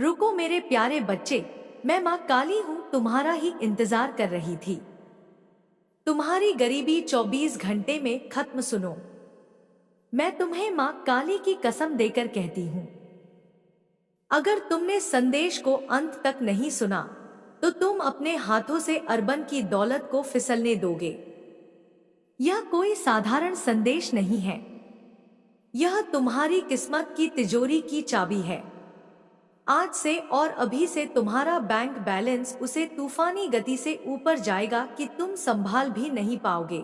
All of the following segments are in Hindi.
रुको मेरे प्यारे बच्चे, मैं माँ काली हूँ, तुम्हारा ही इंतजार कर रही थी। तुम्हारी गरीबी 24 घंटे में खत्म। सुनो, मैं तुम्हें माँ काली की कसम देकर कहती हूँ, अगर तुमने संदेश को अंत तक नहीं सुना तो तुम अपने हाथों से अरबन की दौलत को फिसलने दोगे। यह कोई साधारण संदेश नहीं है, यह तुम्हारी किस्मत की तिजोरी की चाबी है। आज से और अभी से तुम्हारा बैंक बैलेंस उसे तूफानी गति से ऊपर जाएगा कि तुम संभाल भी नहीं पाओगे।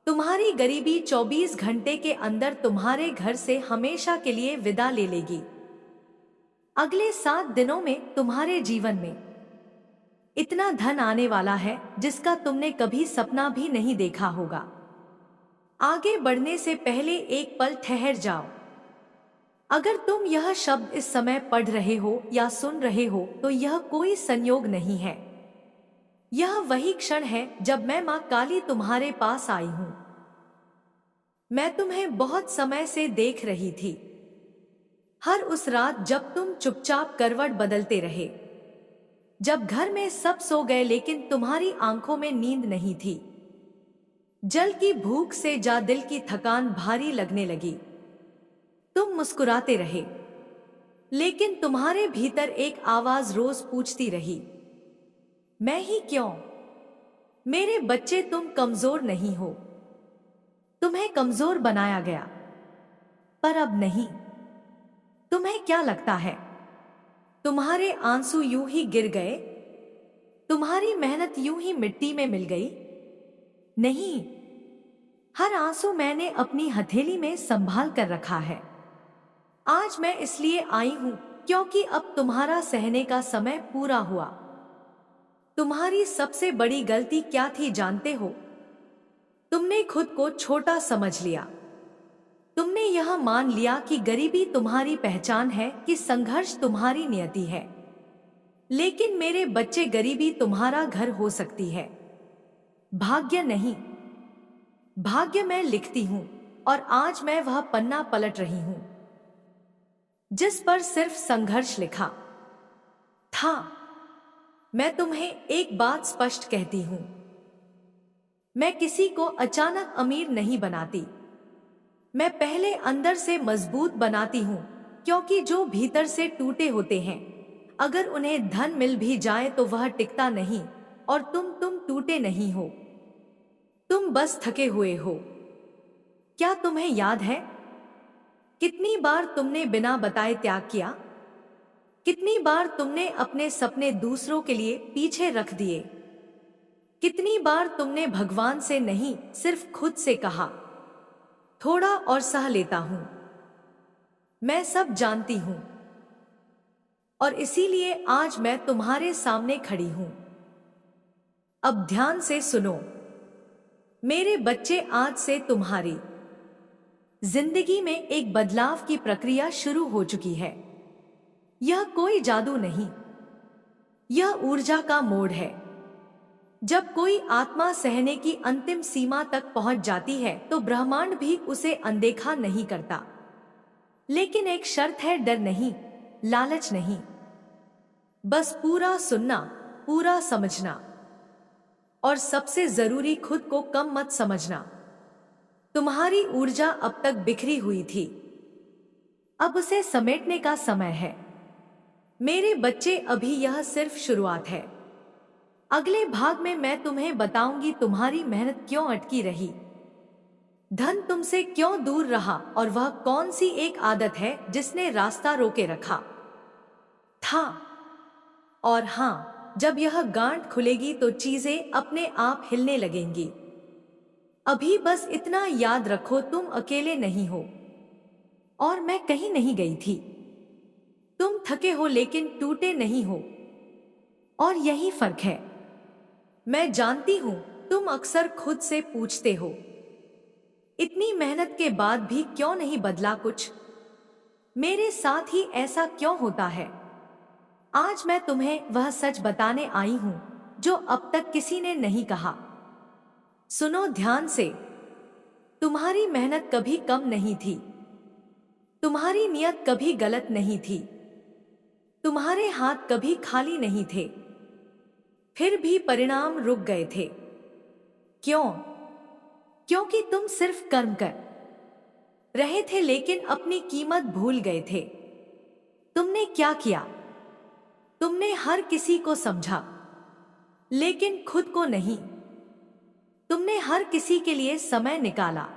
तुम्हारी गरीबी 24 घंटे के अंदर तुम्हारे घर से हमेशा के लिए विदा ले लेगी। अगले 7 दिनों में तुम्हारे जीवन में इतना धन आने वाला है जिसका तुमने कभी सपना भी नहीं देखा होगा। आगे बढ़ने से पहले एक पल ठहर जाओ। अगर तुम यह शब्द इस समय पढ़ रहे हो या सुन रहे हो तो यह कोई संयोग नहीं है। यह वही क्षण है जब मैं माँ काली तुम्हारे पास आई हूँ। मैं तुम्हें बहुत समय से देख रही थी, हर उस रात जब तुम चुपचाप करवट बदलते रहे, जब घर में सब सो गए लेकिन तुम्हारी आंखों में नींद नहीं थी। जल की भूख से जा दिल की थकान भारी लगने लगी। तुम मुस्कुराते रहे, लेकिन तुम्हारे भीतर एक आवाज रोज पूछती रही, मैं ही क्यों? मेरे बच्चे, तुम कमजोर नहीं हो, तुम्हें कमजोर बनाया गया, पर अब नहीं। तुम्हें क्या लगता है तुम्हारे आंसू यूं ही गिर गए? तुम्हारी मेहनत यूं ही मिट्टी में मिल गई? नहीं, हर आंसू मैंने अपनी हथेली में संभाल कर रखा है। आज मैं इसलिए आई हूं क्योंकि अब तुम्हारा सहने का समय पूरा हुआ। तुम्हारी सबसे बड़ी गलती क्या थी जानते हो? तुमने खुद को छोटा समझ लिया। तुमने यह मान लिया कि गरीबी तुम्हारी पहचान है, कि संघर्ष तुम्हारी नियति है। लेकिन मेरे बच्चे, गरीबी तुम्हारा घर हो सकती है, भाग्य नहीं। भाग्य मैं लिखती हूं और आज मैं वह पन्ना पलट रही हूं जिस पर सिर्फ संघर्ष लिखा था। मैं तुम्हें एक बात स्पष्ट कहती हूं, मैं किसी को अचानक अमीर नहीं बनाती। मैं पहले अंदर से मजबूत बनाती हूं, क्योंकि जो भीतर से टूटे होते हैं, अगर उन्हें धन मिल भी जाए तो वह टिकता नहीं। और तुम टूटे नहीं हो, तुम बस थके हुए हो। क्या तुम्हें याद है कितनी बार तुमने बिना बताए त्याग किया? कितनी बार तुमने अपने सपने दूसरों के लिए पीछे रख दिए? कितनी बार तुमने भगवान से नहीं, सिर्फ खुद से कहा, थोड़ा और सह लेता हूं। मैं सब जानती हूं और इसीलिए आज मैं तुम्हारे सामने खड़ी हूं। अब ध्यान से सुनो मेरे बच्चे, आज से तुम्हारी जिंदगी में एक बदलाव की प्रक्रिया शुरू हो चुकी है। यह कोई जादू नहीं, यह ऊर्जा का मोड़ है। जब कोई आत्मा सहने की अंतिम सीमा तक पहुंच जाती है तो ब्रह्मांड भी उसे अनदेखा नहीं करता। लेकिन एक शर्त है, डर नहीं, लालच नहीं, बस पूरा सुनना, पूरा समझना, और सबसे जरूरी, खुद को कम मत समझना। तुम्हारी ऊर्जा अब तक बिखरी हुई थी, अब उसे समेटने का समय है। मेरे बच्चे, अभी यह सिर्फ शुरुआत है। अगले भाग में मैं तुम्हें बताऊंगी तुम्हारी मेहनत क्यों अटकी रही, धन तुमसे क्यों दूर रहा, और वह कौन सी एक आदत है जिसने रास्ता रोके रखा था। और हां, जब यह गांठ खुलेगी तो चीजें अपने आप हिलने लगेंगी। अभी बस इतना याद रखो, तुम अकेले नहीं हो और मैं कहीं नहीं गई थी। तुम थके हो लेकिन टूटे नहीं हो, और यही फर्क है। मैं जानती हूं तुम अक्सर खुद से पूछते हो, इतनी मेहनत के बाद भी क्यों नहीं बदला कुछ? मेरे साथ ही ऐसा क्यों होता है? आज मैं तुम्हें वह सच बताने आई हूं जो अब तक किसी ने नहीं कहा। सुनो ध्यान से, तुम्हारी मेहनत कभी कम नहीं थी, तुम्हारी नियत कभी गलत नहीं थी, तुम्हारे हाथ कभी खाली नहीं थे, फिर भी परिणाम रुक गए थे। क्यों? क्योंकि तुम सिर्फ कर्म कर रहे थे, लेकिन अपनी कीमत भूल गए थे। तुमने क्या किया? तुमने हर किसी को समझा, लेकिन खुद को नहीं। तुमने हर किसी के लिए समय निकाला,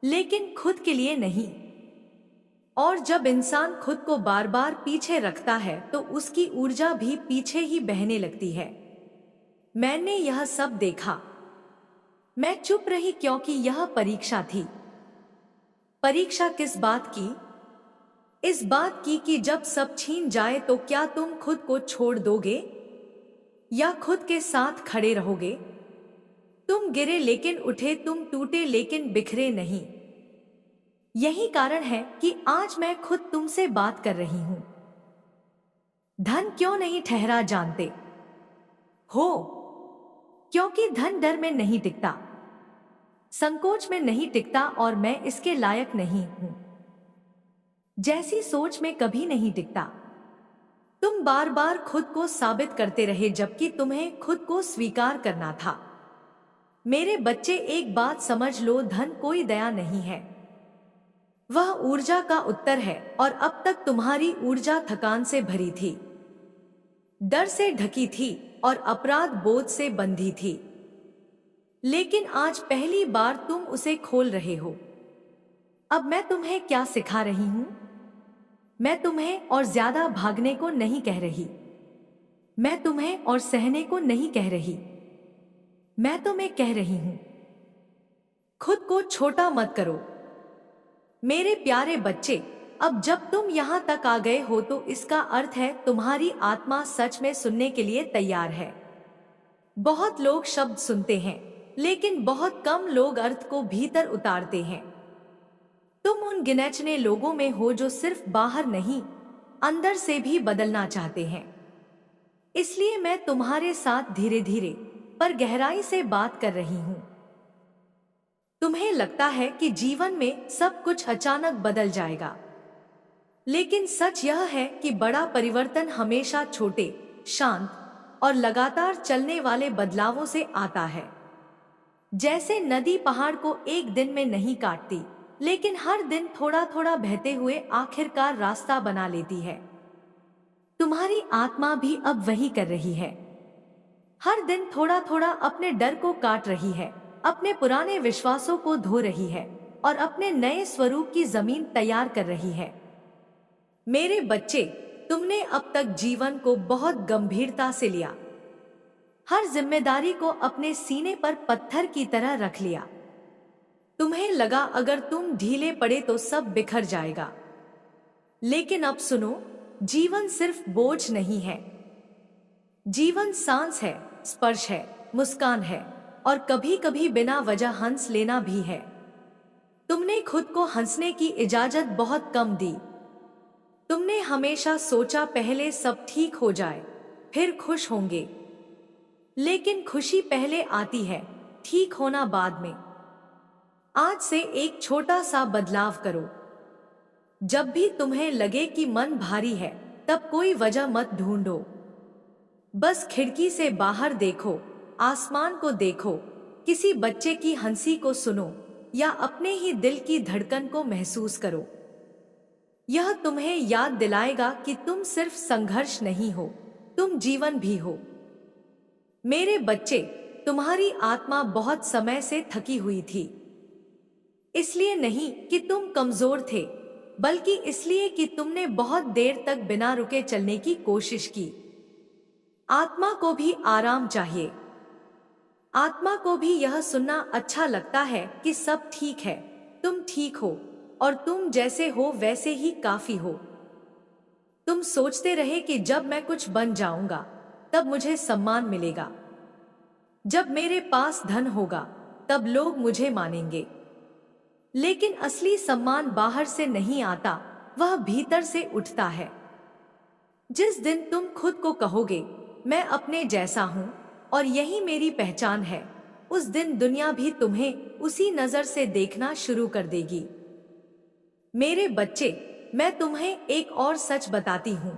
लेकिन खुद के लिए नहीं। और जब इंसान खुद को बार बार पीछे रखता है तो उसकी ऊर्जा भी पीछे ही बहने लगती है। मैंने यह सब देखा। मैं चुप रही क्योंकि यह परीक्षा थी। परीक्षा किस बात की? इस बात की कि जब सब छीन जाए तो क्या तुम खुद को छोड़ दोगे या खुद के साथ खड़े रहोगे? तुम गिरे लेकिन उठे, तुम टूटे लेकिन बिखरे नहीं। यही कारण है कि आज मैं खुद तुमसे बात कर रही हूं। धन क्यों नहीं ठहरा जानते हो? क्योंकि धन डर में नहीं टिकता, संकोच में नहीं टिकता, और मैं इसके लायक नहीं हूं जैसी सोच में कभी नहीं टिकता। तुम बार बार खुद को साबित करते रहे जबकि तुम्हें खुद को स्वीकार करना था। मेरे बच्चे, एक बात समझ लो, धन कोई दया नहीं है, वह ऊर्जा का उत्तर है। और अब तक तुम्हारी ऊर्जा थकान से भरी थी, डर से ढकी थी और अपराध बोझ से बंधी थी। लेकिन आज पहली बार तुम उसे खोल रहे हो। अब मैं तुम्हें क्या सिखा रही हूं? मैं तुम्हें और ज्यादा भागने को नहीं कह रही, मैं तुम्हें और सहने को नहीं कह रही। मैं तुम्हें कह रही हूं, खुद को छोटा मत करो। मेरे प्यारे बच्चे, अब जब तुम यहां तक आ गए हो तो इसका अर्थ है तुम्हारी आत्मा सच में सुनने के लिए तैयार है। बहुत लोग शब्द सुनते हैं, लेकिन बहुत कम लोग अर्थ को भीतर उतारते हैं। तुम उन गिनचने लोगों में हो जो सिर्फ बाहर नहीं, अंदर से भी बदलना चाहते हैं। इसलिए मैं तुम्हारे साथ धीरे धीरे पर गहराई से बात कर रही हूं। तुम्हें लगता है कि जीवन में सब कुछ अचानक बदल जाएगा, लेकिन सच यह है कि बड़ा परिवर्तन हमेशा छोटे, शांत और लगातार चलने वाले बदलावों से आता है। जैसे नदी पहाड़ को एक दिन में नहीं काटती, लेकिन हर दिन थोड़ा थोड़ा बहते हुए आखिरकार रास्ता बना लेती है। तुम्हारी आत्मा भी अब वही कर रही है। हर दिन थोड़ा थोड़ा अपने डर को काट रही है, अपने पुराने विश्वासों को धो रही है और अपने नए स्वरूप की जमीन तैयार कर रही है। मेरे बच्चे, तुमने अब तक जीवन को बहुत गंभीरता से लिया, हर जिम्मेदारी को अपने सीने पर पत्थर की तरह रख लिया। तुम्हें लगा अगर तुम ढीले पड़े तो सब बिखर जाएगा। लेकिन अब सुनो, जीवन सिर्फ बोझ नहीं है। जीवन सांस है, स्पर्श है, मुस्कान है, और कभी कभी बिना वजह हंस लेना भी है। तुमने खुद को हंसने की इजाजत बहुत कम दी। तुमने हमेशा सोचा पहले सब ठीक हो जाए, फिर खुश होंगे। लेकिन खुशी पहले आती है, ठीक होना बाद में। आज से एक छोटा सा बदलाव करो। जब भी तुम्हें लगे कि मन भारी है, तब कोई वजह मत ढूंढो। बस खिड़की से बाहर देखो, आसमान को देखो, किसी बच्चे की हंसी को सुनो या अपने ही दिल की धड़कन को महसूस करो। यह तुम्हें याद दिलाएगा कि तुम सिर्फ संघर्ष नहीं हो, तुम जीवन भी हो। मेरे बच्चे, तुम्हारी आत्मा बहुत समय से थकी हुई थी। इसलिए नहीं कि तुम कमजोर थे, बल्कि इसलिए कि तुमने बहुत देर तक बिना रुके चलने की कोशिश की। आत्मा को भी आराम चाहिए। आत्मा को भी यह सुनना अच्छा लगता है कि सब ठीक है, तुम ठीक हो और तुम जैसे हो वैसे ही काफी हो। तुम सोचते रहे कि जब मैं कुछ बन जाऊंगा तब मुझे सम्मान मिलेगा, जब मेरे पास धन होगा तब लोग मुझे मानेंगे। लेकिन असली सम्मान बाहर से नहीं आता, वह भीतर से उठता है। जिस दिन तुम खुद को कहोगे मैं अपने जैसा हूं और यही मेरी पहचान है, उस दिन दुनिया भी तुम्हें उसी नजर से देखना शुरू कर देगी। मेरे बच्चे, मैं तुम्हें एक और सच बताती हूं।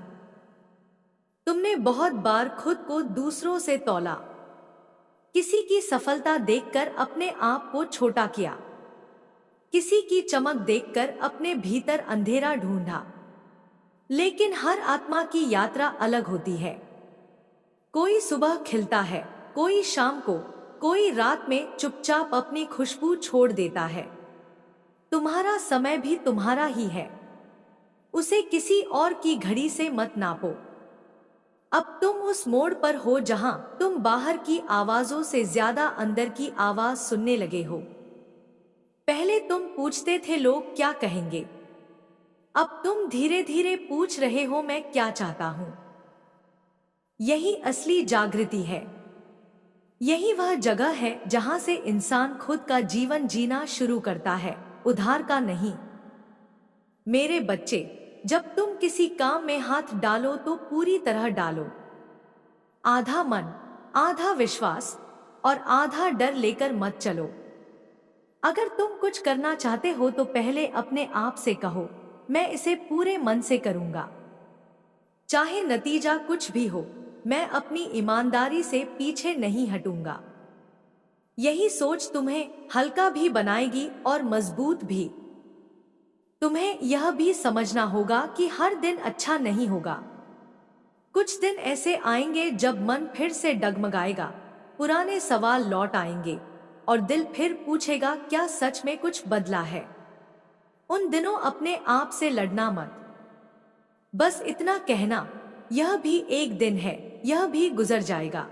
तुमने बहुत बार खुद को दूसरों से तौला, किसी की सफलता देखकर अपने आप को छोटा किया, किसी की चमक देखकर अपने भीतर अंधेरा ढूंढा। लेकिन हर आत्मा की यात्रा अलग होती है। कोई सुबह खिलता है, कोई शाम को, कोई रात में चुपचाप अपनी खुशबू छोड़ देता है। तुम्हारा समय भी तुम्हारा ही है, उसे किसी और की घड़ी से मत नापो। अब तुम उस मोड़ पर हो जहां तुम बाहर की आवाजों से ज्यादा अंदर की आवाज सुनने लगे हो। पहले तुम पूछते थे लोग क्या कहेंगे, अब तुम धीरे धीरे पूछ रहे हो मैं क्या चाहता हूं। यही असली जागृति है। यही वह जगह है जहां से इंसान खुद का जीवन जीना शुरू करता है, उधार का नहीं। मेरे बच्चे, जब तुम किसी काम में हाथ डालो तो पूरी तरह डालो। आधा मन, आधा विश्वास और आधा डर लेकर मत चलो। अगर तुम कुछ करना चाहते हो तो पहले अपने आप से कहो, मैं इसे पूरे मन से करूंगा। चाहे नतीजा कुछ भी हो, मैं अपनी ईमानदारी से पीछे नहीं हटूंगा। यही सोच तुम्हें हल्का भी बनाएगी और मजबूत भी। तुम्हें यह भी समझना होगा कि हर दिन अच्छा नहीं होगा। कुछ दिन ऐसे आएंगे जब मन फिर से डगमगाएगा, पुराने सवाल लौट आएंगे और दिल फिर पूछेगा क्या सच में कुछ बदला है। उन दिनों अपने आप से लड़ना मत। बस इतना कहना, यह भी एक दिन है, यह भी गुजर जाएगा,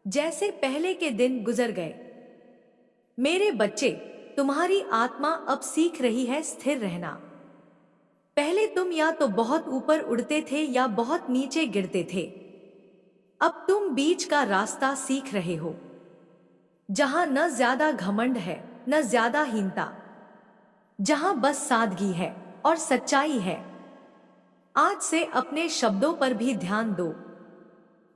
जैसे पहले के दिन गुजर गए। मेरे बच्चे, तुम्हारी आत्मा अब सीख रही है स्थिर रहना। पहले तुम या तो बहुत ऊपर उड़ते थे या बहुत नीचे गिरते थे। अब तुम बीच का रास्ता सीख रहे हो, जहां न ज्यादा घमंड है न ज्यादा हीनता, जहां बस सादगी है और सच्चाई है। आज से अपने शब्दों पर भी ध्यान दो।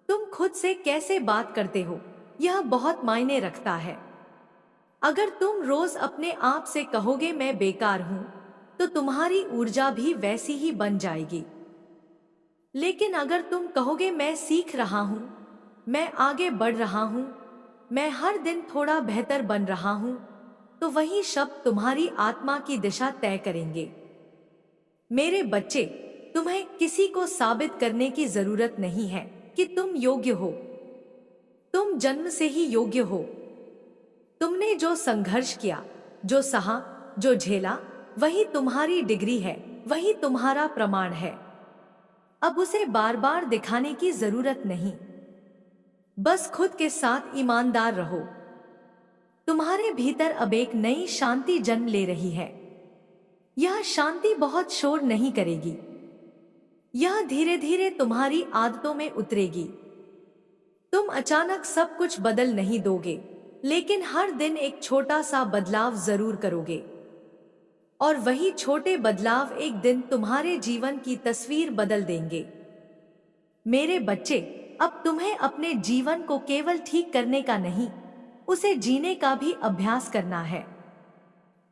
तुम खुद से कैसे बात करते हो, यह बहुत मायने रखता है। अगर तुम रोज अपने आप से कहोगे मैं बेकार हूं, तो तुम्हारी ऊर्जा भी वैसी ही बन जाएगी। लेकिन अगर तुम कहोगे मैं सीख रहा हूं, मैं आगे बढ़ रहा हूं, मैं हर दिन थोड़ा बेहतर बन रहा हूं, तो वही शब्द तुम्हारी आत्मा की दिशा तय करेंगे। मेरे बच्चे, तुम्हें किसी को साबित करने की जरूरत नहीं है कि तुम योग्य हो। तुम जन्म से ही योग्य हो। तुमने जो संघर्ष किया, जो सहा, जो झेला, वही तुम्हारी डिग्री है, वही तुम्हारा प्रमाण है। अब उसे बार बार दिखाने की जरूरत नहीं। बस खुद के साथ ईमानदार रहो। तुम्हारे भीतर अब एक नई शांति जन्म ले रही है। यह शांति बहुत शोर नहीं करेगी। यह धीरे धीरे तुम्हारी आदतों में उतरेगी। तुम अचानक सब कुछ बदल नहीं दोगे, लेकिन हर दिन एक छोटा सा बदलाव जरूर करोगे। और वही छोटे बदलाव एक दिन तुम्हारे जीवन की तस्वीर बदल देंगे। मेरे बच्चे, अब तुम्हें अपने जीवन को केवल ठीक करने का नहीं, उसे जीने का भी अभ्यास करना है।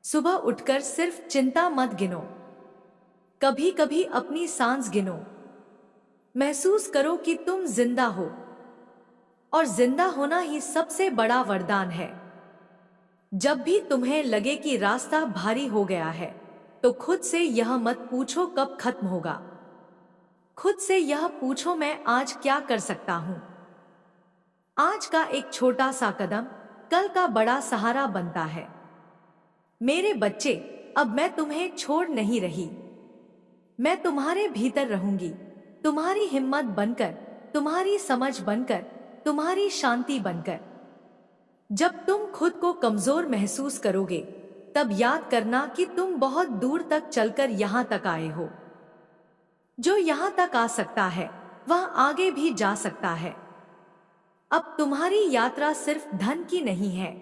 सुबह उठकर सिर्फ चिंता मत गिनो, कभी कभी अपनी सांस गिनो। महसूस करो कि तुम जिंदा हो, और जिंदा होना ही सबसे बड़ा वरदान है। जब भी तुम्हें लगे कि रास्ता भारी हो गया है, तो खुद से यह मत पूछो कब खत्म होगा। खुद से यह पूछो मैं आज क्या कर सकता हूं। आज का एक छोटा सा कदम कल का बड़ा सहारा बनता है। मेरे बच्चे, अब मैं तुम्हें छोड़ नहीं रही। मैं तुम्हारे भीतर रहूंगी, तुम्हारी हिम्मत बनकर, तुम्हारी समझ बनकर, तुम्हारी शांति बनकर। जब तुम खुद को कमजोर महसूस करोगे, तब याद करना कि तुम बहुत दूर तक चलकर यहां तक आए हो। जो यहां तक आ सकता है, वह आगे भी जा सकता है। अब तुम्हारी यात्रा सिर्फ धन की नहीं है।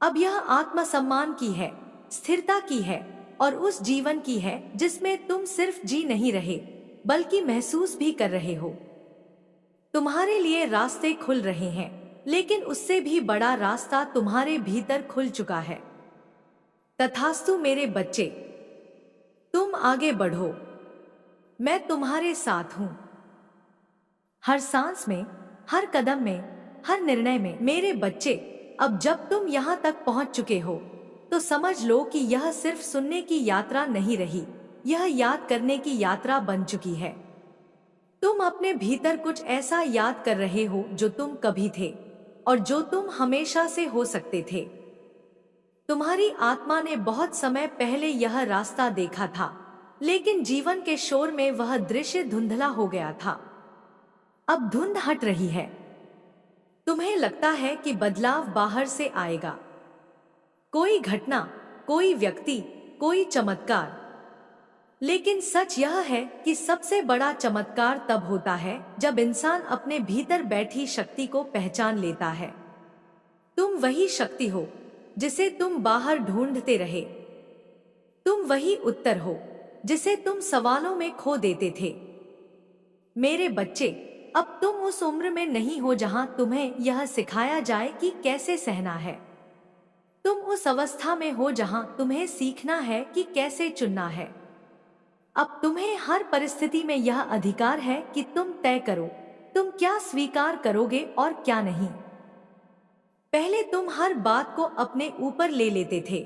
अब यह आत्मसम्मान की है, स्थिरता की है, और उस जीवन की है जिसमें तुम सिर्फ जी नहीं रहे, बल्कि महसूस भी कर रहे हो। तुम्हारे लिए रास्ते खुल रहे हैं, लेकिन उससे भी बड़ा रास्ता तुम्हारे भीतर खुल चुका है। तथास्तु मेरे बच्चे, तुम आगे बढ़ो। मैं तुम्हारे साथ हूं। हर सांस में, हर कदम में, हर निर्णय में। मेरे बच्चे, अब जब तुम यहाँ तक पहुँच चुके हो तो समझ लो कि यह सिर्फ सुनने की यात्रा नहीं रही, यह याद करने की यात्रा बन चुकी है। तुम अपने भीतर कुछ ऐसा याद कर रहे हो जो तुम कभी थे और जो तुम हमेशा से हो सकते थे। तुम्हारी आत्मा ने बहुत समय पहले यह रास्ता देखा था, लेकिन जीवन के शोर में वह दृश्य धुंधला हो गया था। अब धुंध हट रही है। तुम्हें लगता है कि बदलाव बाहर से आएगा, कोई घटना, कोई व्यक्ति, कोई चमत्कार। लेकिन सच यह है कि सबसे बड़ा चमत्कार तब होता है जब इंसान अपने भीतर बैठी शक्ति को पहचान लेता है। तुम वही शक्ति हो जिसे तुम बाहर ढूंढते रहे। तुम वही उत्तर हो जिसे तुम सवालों में खो देते थे। मेरे बच्चे, अब तुम उस उम्र में नहीं हो जहां तुम्हें यह सिखाया जाए कि कैसे सहना है। तुम उस अवस्था में हो जहां तुम्हें सीखना है कि कैसे चुनना है। अब तुम्हें हर परिस्थिति में यह अधिकार है कि तुम तय करो तुम क्या स्वीकार करोगे और क्या नहीं। पहले तुम हर बात को अपने ऊपर ले लेते थे,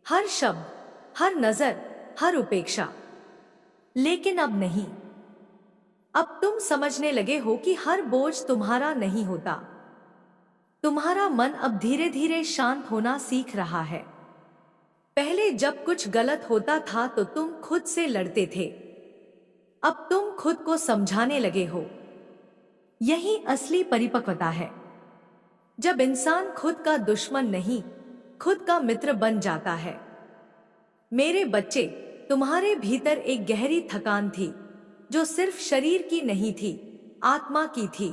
हर शब्द, हर नजर, हर उपेक्षा। लेकिन अब नहीं। अब तुम समझने लगे हो कि हर बोझ तुम्हारा नहीं होता। तुम्हारा मन अब धीरे धीरे शांत होना सीख रहा है। पहले जब कुछ गलत होता था तो तुम खुद से लड़ते थे। अब तुम खुद को समझाने लगे हो। यही असली परिपक्वता है, जब इंसान खुद का दुश्मन नहीं, खुद का मित्र बन जाता है। मेरे बच्चे, तुम्हारे भीतर एक गहरी थकान थी जो सिर्फ शरीर की नहीं थी, आत्मा की थी।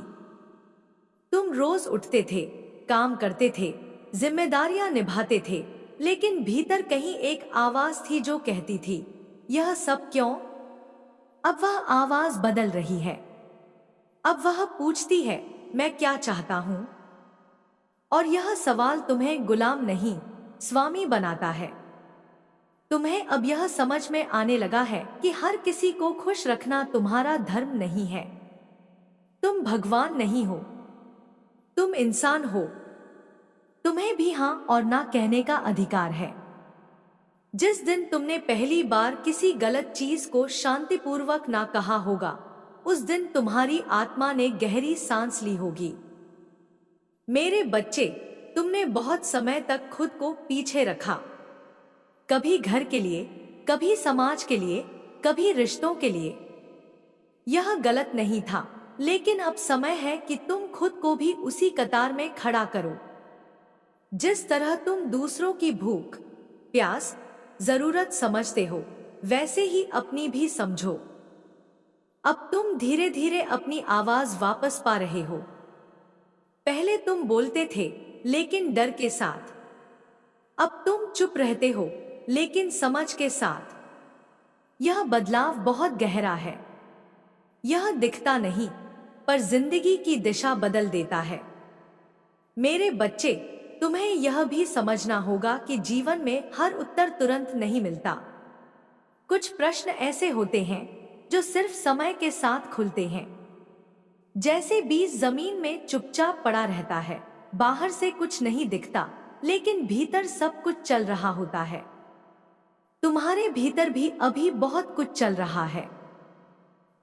तुम रोज उठते थे, काम करते थे, जिम्मेदारियां निभाते थे, लेकिन भीतर कहीं एक आवाज थी जो कहती थी, यह सब क्यों? अब वह आवाज बदल रही है। अब वह पूछती है, मैं क्या चाहता हूं? और यह सवाल तुम्हें गुलाम नहीं, स्वामी बनाता है। तुम्हें अब यह समझ में आने लगा है कि हर किसी को खुश रखना तुम्हारा धर्म नहीं है। तुम भगवान नहीं हो, तुम इंसान हो। तुम्हें भी हाँ और ना कहने का अधिकार है। जिस दिन तुमने पहली बार किसी गलत चीज को शांतिपूर्वक ना कहा होगा, उस दिन तुम्हारी आत्मा ने गहरी सांस ली होगी। मेरे बच्चे, तुमने बहुत समय तक खुद को पीछे रखा, कभी घर के लिए, कभी समाज के लिए, कभी रिश्तों के लिए। यह गलत नहीं था, लेकिन अब समय है कि तुम खुद को भी उसी कतार में खड़ा करो। जिस तरह तुम दूसरों की भूख, प्यास, जरूरत समझते हो, वैसे ही अपनी भी समझो। अब तुम धीरे धीरे अपनी आवाज वापस पा रहे हो। पहले तुम बोलते थे, लेकिन डर के साथ। अब तुम चुप रहते हो, लेकिन समझ के साथ। यह बदलाव बहुत गहरा है। यह दिखता नहीं, पर जिंदगी की दिशा बदल देता है। मेरे बच्चे, तुम्हें यह भी समझना होगा कि जीवन में हर उत्तर तुरंत नहीं मिलता। कुछ प्रश्न ऐसे होते हैं जो सिर्फ समय के साथ खुलते हैं। जैसे बीज जमीन में चुपचाप पड़ा रहता है, बाहर से कुछ नहीं दिखता, लेकिन भीतर सब कुछ चल रहा होता है। तुम्हारे भीतर भी अभी बहुत कुछ चल रहा है।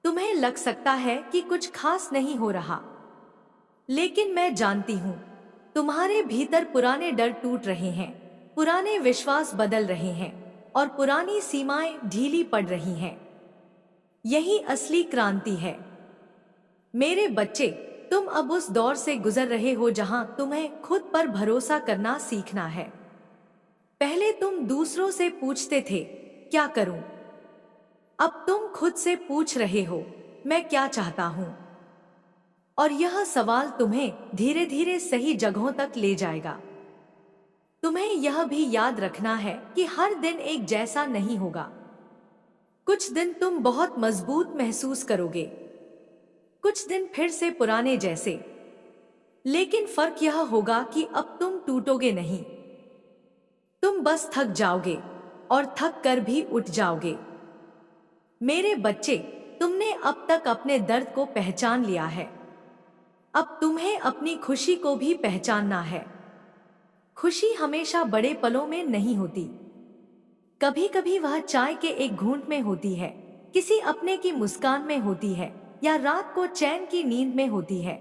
तुम्हें लग सकता है कि कुछ खास नहीं हो रहा, लेकिन मैं जानती हूं, तुम्हारे भीतर पुराने डर टूट रहे हैं, पुराने विश्वास बदल रहे हैं और पुरानी सीमाएं ढीली पड़ रही हैं। यही असली क्रांति है। मेरे बच्चे, तुम अब उस दौर से गुजर रहे हो जहां तुम्हें खुद पर भरोसा करना सीखना है। पहले तुम दूसरों से पूछते थे, क्या करूं? अब तुम खुद से पूछ रहे हो, मैं क्या चाहता हूं? और यह सवाल तुम्हें धीरे धीरे सही जगहों तक ले जाएगा। तुम्हें यह भी याद रखना है कि हर दिन एक जैसा नहीं होगा। कुछ दिन तुम बहुत मजबूत महसूस करोगे, कुछ दिन फिर से पुराने जैसे। लेकिन फर्क यह होगा कि अब तुम टूटोगे नहीं, तुम बस थक जाओगे और थक कर भी उठ जाओगे। मेरे बच्चे, तुमने अब तक अपने दर्द को पहचान लिया है। अब तुम्हें अपनी खुशी को भी पहचानना है। खुशी हमेशा बड़े पलों में नहीं होती। कभी कभी वह चाय के एक घूंट में होती है, किसी अपने की मुस्कान में होती है, या रात को चैन की नींद में होती है।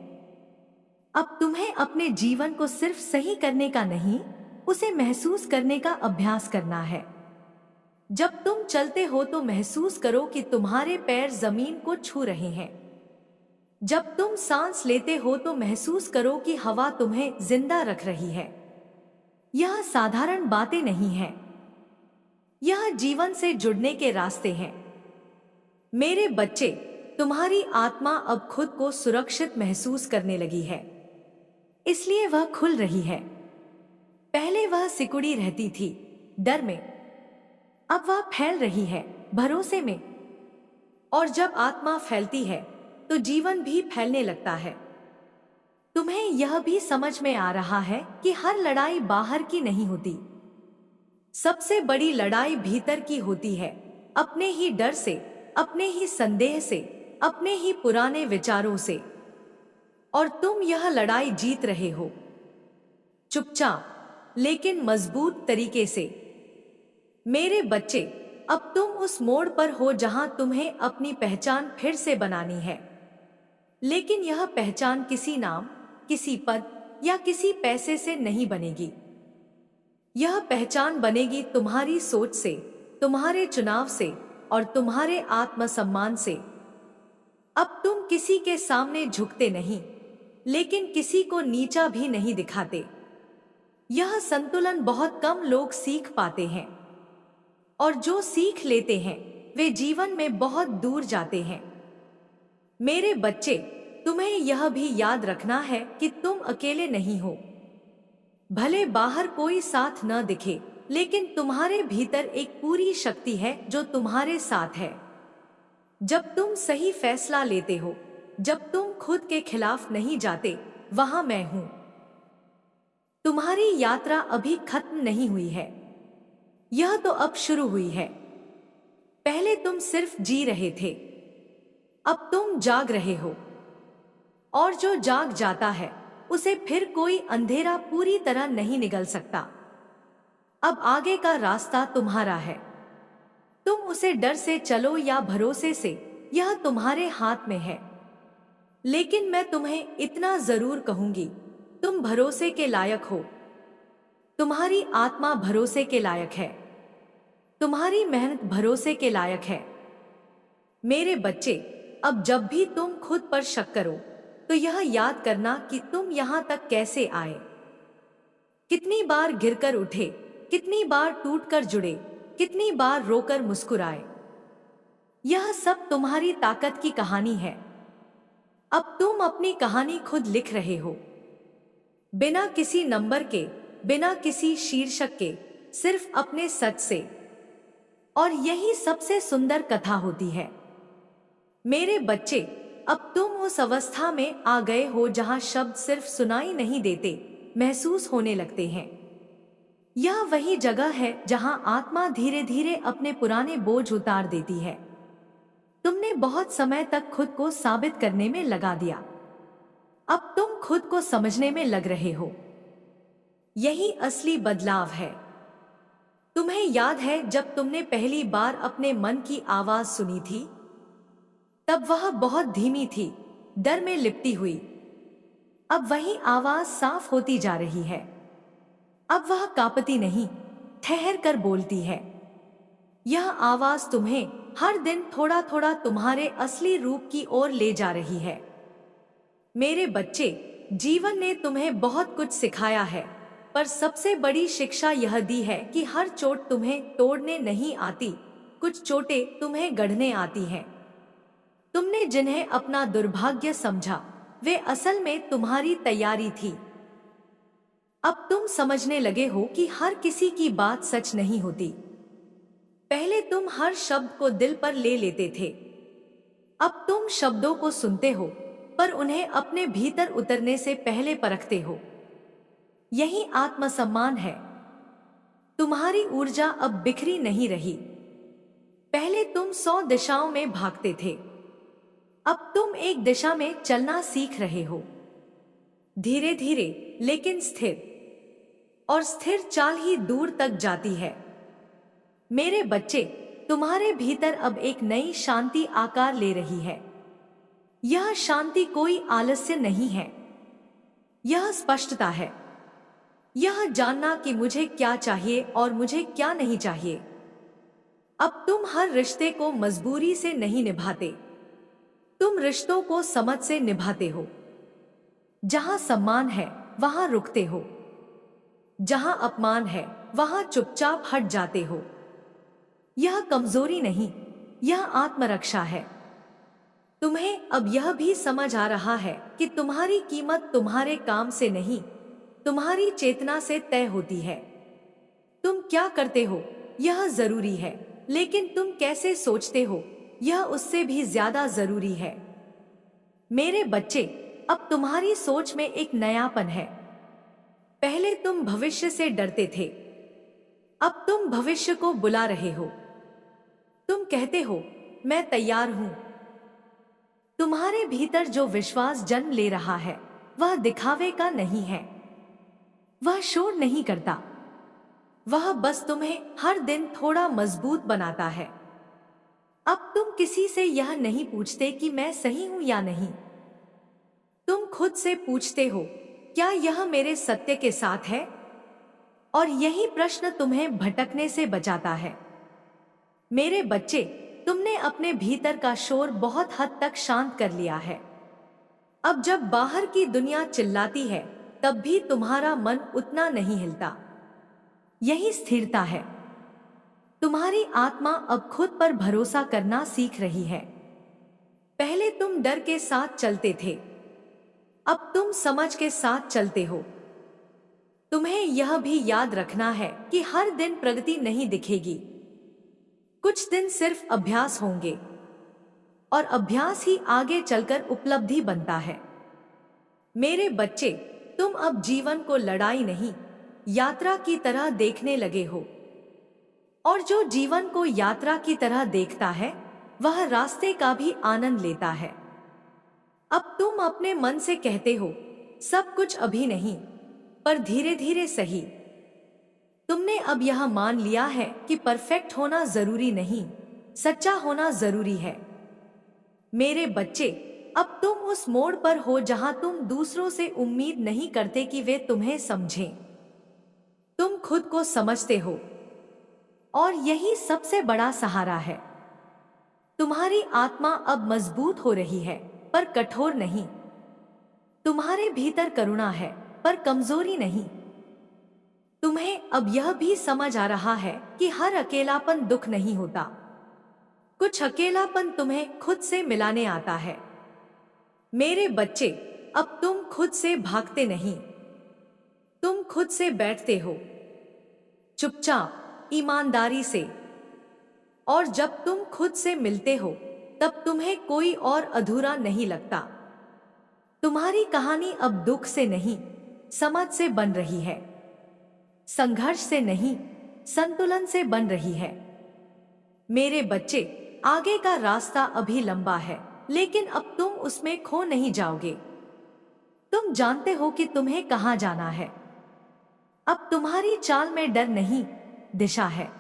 अब तुम्हें अपने जीवन को सिर्फ सही करने का नहीं, उसे महसूस करने का अभ्यास करना है। जब तुम चलते हो तो महसूस करो कि तुम्हारे पैर जमीन को छू रहे हैं। जब तुम सांस लेते हो तो महसूस करो कि हवा तुम्हें जिंदा रख रही है। यह साधारण बातें नहीं हैं, यह जीवन से जुड़ने के रास्ते हैं। मेरे बच्चे, तुम्हारी आत्मा अब खुद को सुरक्षित महसूस करने लगी है, इसलिए वह खुल रही है। पहले वह सिकुड़ी रहती थी, डर में। अब वह फैल रही है, भरोसे में। और जब आत्मा फैलती है तो जीवन भी फैलने लगता है। तुम्हें यह भी समझ में आ रहा है कि हर लड़ाई बाहर की नहीं होती। सबसे बड़ी लड़ाई भीतर की होती है, अपने ही डर से, अपने ही संदेह से, अपने ही पुराने विचारों से। और तुम यह लड़ाई जीत रहे हो, चुपचाप लेकिन मजबूत तरीके से। मेरे बच्चे, अब तुम उस मोड़ पर हो जहां तुम्हें अपनी पहचान फिर से बनानी है। लेकिन यह पहचान किसी नाम, किसी पद या किसी पैसे से नहीं बनेगी। यह पहचान बनेगी तुम्हारी सोच से, तुम्हारे चुनाव से और तुम्हारे आत्मसम्मान से। अब तुम किसी के सामने झुकते नहीं, लेकिन किसी को नीचा भी नहीं दिखाते। यह संतुलन बहुत कम लोग सीख पाते हैं, और जो सीख लेते हैं वे जीवन में बहुत दूर जाते हैं। मेरे बच्चे, तुम्हें यह भी याद रखना है कि तुम अकेले नहीं हो। भले बाहर कोई साथ न दिखे, लेकिन तुम्हारे भीतर एक पूरी शक्ति है जो तुम्हारे साथ है। जब तुम सही फैसला लेते हो, जब तुम खुद के खिलाफ नहीं जाते, वहां मैं हूं। तुम्हारी यात्रा अभी खत्म नहीं हुई है, यह तो अब शुरू हुई है। पहले तुम सिर्फ जी रहे थे, अब तुम जाग रहे हो। और जो जाग जाता है उसे फिर कोई अंधेरा पूरी तरह नहीं निगल सकता। अब आगे का रास्ता तुम्हारा है। तुम उसे डर से चलो या भरोसे से, यह तुम्हारे हाथ में है। लेकिन मैं तुम्हें इतना जरूर कहूंगी, तुम भरोसे के लायक हो। तुम्हारी आत्मा भरोसे के लायक है, तुम्हारी मेहनत भरोसे के लायक है। मेरे बच्चे, अब जब भी तुम खुद पर शक करो तो यह याद करना कि तुम यहां तक कैसे आए। कितनी बार गिरकर उठे, कितनी बार टूटकर जुड़े, कितनी बार रोकर मुस्कुराए। यह सब तुम्हारी ताकत की कहानी है। अब तुम अपनी कहानी खुद लिख रहे हो, बिना किसी नंबर के, बिना किसी शीर्षक के, सिर्फ अपने सच से। और यही सबसे सुंदर कथा होती है। मेरे बच्चे, अब तुम उस अवस्था में आ गए हो जहां शब्द सिर्फ सुनाई नहीं देते, महसूस होने लगते हैं। यह वही जगह है जहां आत्मा धीरे धीरे अपने पुराने बोझ उतार देती है। तुमने बहुत समय तक खुद को साबित करने में लगा दिया, अब तुम खुद को समझने में लग रहे हो। यही असली बदलाव है। तुम्हें याद है जब तुमने पहली बार अपने मन की आवाज सुनी थी? तब वह बहुत धीमी थी, डर में लिपटी हुई। अब वही आवाज साफ होती जा रही है। अब वह कांपती नहीं, ठहर कर बोलती है। यह आवाज तुम्हें हर दिन थोड़ा थोड़ा तुम्हारे असली रूप की ओर ले जा रही है। मेरे बच्चे, जीवन ने तुम्हें बहुत कुछ सिखाया है, पर सबसे बड़ी शिक्षा यह दी है कि हर चोट तुम्हें तोड़ने नहीं आती, कुछ चोटें तुम्हें गढ़ने आती हैं। तुमने जिन्हें अपना दुर्भाग्य समझा, वे असल में तुम्हारी तैयारी थी। अब तुम समझने लगे हो कि हर किसी की बात सच नहीं होती। पहले तुम हर शब्द को दिल पर ले लेते थे, अब तुम शब्दों को सुनते हो, पर उन्हें अपने भीतर उतरने से पहले परखते हो। यही आत्मसम्मान है। तुम्हारी ऊर्जा अब बिखरी नहीं रही। पहले तुम 100 दिशाओं में भागते थे, अब तुम एक दिशा में चलना सीख रहे हो, धीरे धीरे लेकिन स्थिर, और स्थिर चाल ही दूर तक जाती है। मेरे बच्चे, तुम्हारे भीतर अब एक नई शांति आकार ले रही है। यह शांति कोई आलस्य नहीं है, यह स्पष्टता है। यह जानना कि मुझे क्या चाहिए और मुझे क्या नहीं चाहिए। अब तुम हर रिश्ते को मजबूरी से नहीं निभाते, तुम रिश्तों को समझ से निभाते हो। जहां सम्मान है वहां रुकते हो, जहां अपमान है वहां चुपचाप हट जाते हो। यह कमजोरी नहीं, यह आत्मरक्षा है। तुम्हें अब यह भी समझ आ रहा है कि तुम्हारी कीमत तुम्हारे काम से नहीं, तुम्हारी चेतना से तय होती है। तुम क्या करते हो यह जरूरी है, लेकिन तुम कैसे सोचते हो यह उससे भी ज्यादा जरूरी है। मेरे बच्चे, अब तुम्हारी सोच में एक नयापन है। पहले तुम भविष्य से डरते थे, अब तुम भविष्य को बुला रहे हो। तुम कहते हो मैं तैयार हूं। तुम्हारे भीतर जो विश्वास जन्म ले रहा है वह दिखावे का नहीं है, वह शोर नहीं करता, वह बस तुम्हें हर दिन थोड़ा मजबूत बनाता है। अब तुम किसी से यह नहीं पूछते कि मैं सही हूं या नहीं, तुम खुद से पूछते हो क्या यह मेरे सत्य के साथ है। और यही प्रश्न तुम्हें भटकने से बचाता है। मेरे बच्चे, तुमने अपने भीतर का शोर बहुत हद तक शांत कर लिया है। अब जब बाहर की दुनिया चिल्लाती है तब भी तुम्हारा मन उतना नहीं हिलता। यही स्थिरता है। तुम्हारी आत्मा अब खुद पर भरोसा करना सीख रही है। पहले तुम डर के साथ चलते थे, अब तुम समझ के साथ चलते हो। तुम्हें यह भी याद रखना है कि हर दिन प्रगति नहीं दिखेगी, कुछ दिन सिर्फ अभ्यास होंगे, और अभ्यास ही आगे चलकर उपलब्धि बनता है। मेरे बच्चे, तुम अब जीवन को लड़ाई नहीं, यात्रा की तरह देखने लगे हो। और जो जीवन को यात्रा की तरह देखता है वह रास्ते का भी आनंद लेता है। अब तुम अपने मन से कहते हो सब कुछ अभी नहीं, पर धीरे धीरे सही। तुमने अब यह मान लिया है कि परफेक्ट होना जरूरी नहीं, सच्चा होना जरूरी है। मेरे बच्चे, अब तुम उस मोड़ पर हो जहां तुम दूसरों से उम्मीद नहीं करते कि वे तुम्हें समझें। तुम खुद को समझते हो, और यही सबसे बड़ा सहारा है। तुम्हारी आत्मा अब मजबूत हो रही है, पर कठोर नहीं। तुम्हारे भीतर करुणा है, पर कमजोरी नहीं। तुम्हें अब यह भी समझ आ रहा है कि हर अकेलापन दुख नहीं होता। कुछ अकेलापन तुम्हें खुद से मिलाने आता है। मेरे बच्चे, अब तुम खुद से भागते नहीं, तुम खुद से बैठते हो, चुपचाप, ईमानदारी से। और जब तुम खुद से मिलते हो तब तुम्हें कोई और अधूरा नहीं लगता। तुम्हारी कहानी अब दुख से नहीं, समझ से बन रही है, संघर्ष से नहीं, संतुलन से बन रही है। मेरे बच्चे, आगे का रास्ता अभी लंबा है, लेकिन अब तुम उसमें खो नहीं जाओगे। तुम जानते हो कि तुम्हें कहां जाना है। अब तुम्हारी चाल में डर नहीं, दिशा है।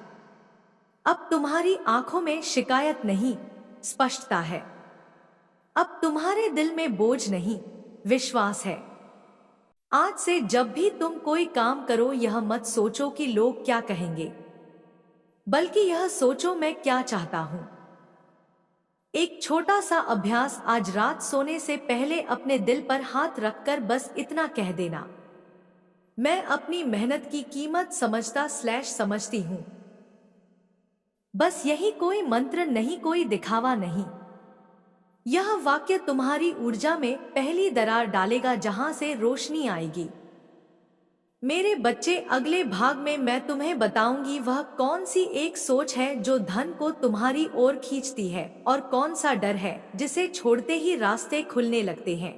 अब तुम्हारी आंखों में शिकायत नहीं, स्पष्टता है। अब तुम्हारे दिल में बोझ नहीं, विश्वास है। आज से जब भी तुम कोई काम करो यह मत सोचो कि लोग क्या कहेंगे, बल्कि यह सोचो मैं क्या चाहता हूं। एक छोटा सा अभ्यास, आज रात सोने से पहले अपने दिल पर हाथ रखकर बस इतना कह देना, मैं अपनी मेहनत की कीमत समझती हूं। बस यही, कोई मंत्र नहीं, कोई दिखावा नहीं। यह वाक्य तुम्हारी ऊर्जा में पहली दरार डालेगा जहां से रोशनी आएगी। मेरे बच्चे, अगले भाग में मैं तुम्हें बताऊंगी वह कौन सी एक सोच है जो धन को तुम्हारी ओर खींचती है, और कौन सा डर है जिसे छोड़ते ही रास्ते खुलने लगते हैं।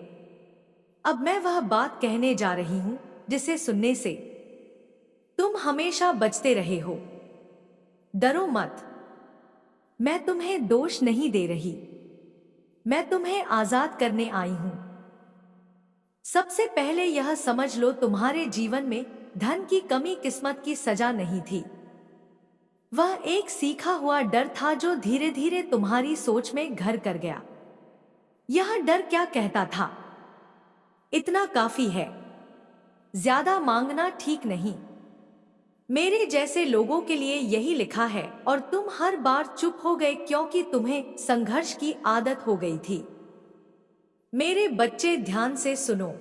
अब मैं वह बात कहने जा रही हूं जिसे सुनने से तुम हमेशा बचते रहे हो। डरो मत, मैं तुम्हें दोष नहीं दे रही। मैं तुम्हें आजाद करने आई हूं। सबसे पहले यह समझ लो, तुम्हारे जीवन में धन की कमी किस्मत की सजा नहीं थी। वह एक सीखा हुआ डर था जो धीरे धीरे तुम्हारी सोच में घर कर गया। यह डर क्या कहता था? इतना काफी है, ज्यादा मांगना ठीक नहीं। मेरे जैसे लोगों के लिए यही लिखा है, और तुम हर बार चुप हो गए क्योंकि तुम्हें संघर्ष की आदत हो गई थी। मेरे बच्चे ध्यान से सुनो,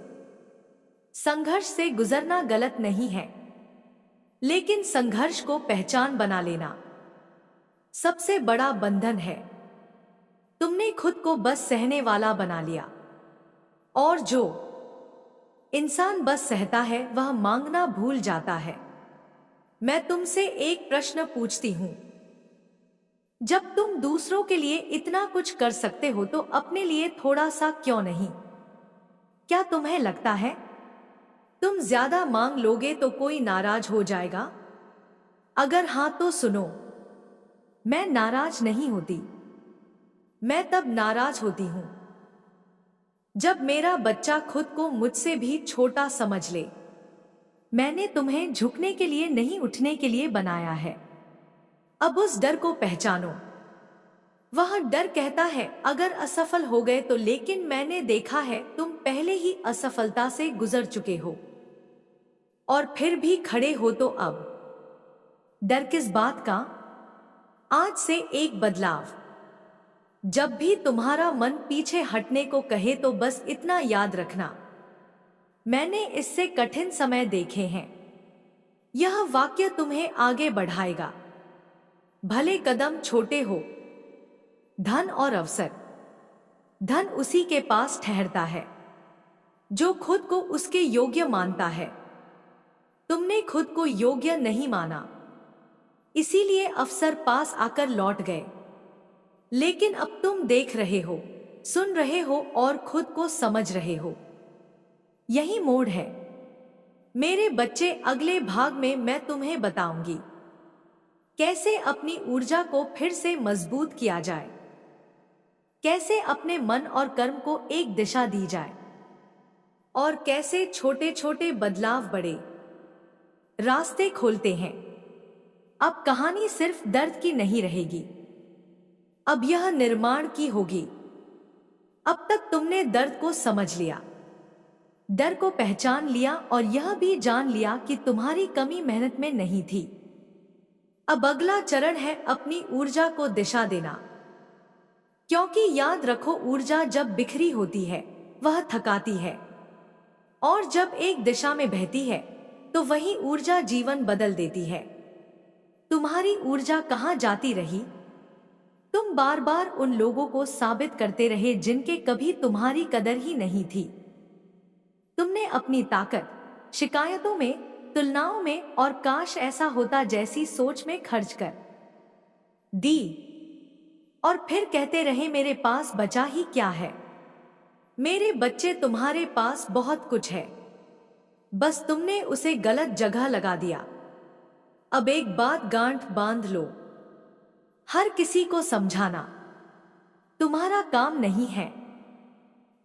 संघर्ष से गुजरना गलत नहीं है, लेकिन संघर्ष को पहचान बना लेना सबसे बड़ा बंधन है। तुमने खुद को बस सहने वाला बना लिया, और जो इंसान बस सहता है वह मांगना भूल जाता है। मैं तुमसे एक प्रश्न पूछती हूं, जब तुम दूसरों के लिए इतना कुछ कर सकते हो तो अपने लिए थोड़ा सा क्यों नहीं? क्या तुम्हें लगता है तुम ज्यादा मांग लोगे तो कोई नाराज हो जाएगा? अगर हां तो सुनो, मैं नाराज नहीं होती। मैं तब नाराज होती हूं जब मेरा बच्चा खुद को मुझसे भी छोटा समझ ले। मैंने तुम्हें झुकने के लिए नहीं, उठने के लिए बनाया है। अब उस डर को पहचानो। वह डर कहता है अगर असफल हो गए तो, लेकिन मैंने देखा है तुम पहले ही असफलता से गुजर चुके हो और फिर भी खड़े हो, तो अब डर किस बात का? आज से एक बदलाव। जब भी तुम्हारा मन पीछे हटने को कहे तो बस इतना याद रखना, मैंने इससे कठिन समय देखे हैं। यह वाक्य तुम्हें आगे बढ़ाएगा। भले कदम छोटे हो। धन और अवसर। धन उसी के पास ठहरता है जो खुद को उसके योग्य मानता है। तुमने खुद को योग्य नहीं माना, इसीलिए अवसर पास आकर लौट गए। लेकिन अब तुम देख रहे हो, सुन रहे हो और खुद को समझ रहे हो। यही मोड़ है। मेरे बच्चे, अगले भाग में मैं तुम्हें बताऊंगी कैसे अपनी ऊर्जा को फिर से मजबूत किया जाए, कैसे अपने मन और कर्म को एक दिशा दी जाए, और कैसे छोटे छोटे बदलाव बड़े रास्ते खोलते हैं। अब कहानी सिर्फ दर्द की नहीं रहेगी, अब यह निर्माण की होगी। अब तक तुमने दर्द को समझ लिया, डर को पहचान लिया और यह भी जान लिया कि तुम्हारी कमी मेहनत में नहीं थी। अब अगला चरण है अपनी ऊर्जा को दिशा देना, क्योंकि याद रखो, ऊर्जा जब बिखरी होती है वह थकाती है, और जब एक दिशा में बहती है तो वही ऊर्जा जीवन बदल देती है। तुम्हारी ऊर्जा कहां जाती रही? तुम बार बार उन लोगों को साबित करते रहे जिनके कभी तुम्हारी कदर ही नहीं थी। तुमने अपनी ताकत शिकायतों में, तुलनाओं में और काश ऐसा होता जैसी सोच में खर्च कर दी, और फिर कहते रहे मेरे पास बचा ही क्या है। मेरे बच्चे, तुम्हारे पास बहुत कुछ है, बस तुमने उसे गलत जगह लगा दिया। अब एक बात गांठ बांध लो, हर किसी को समझाना तुम्हारा काम नहीं है।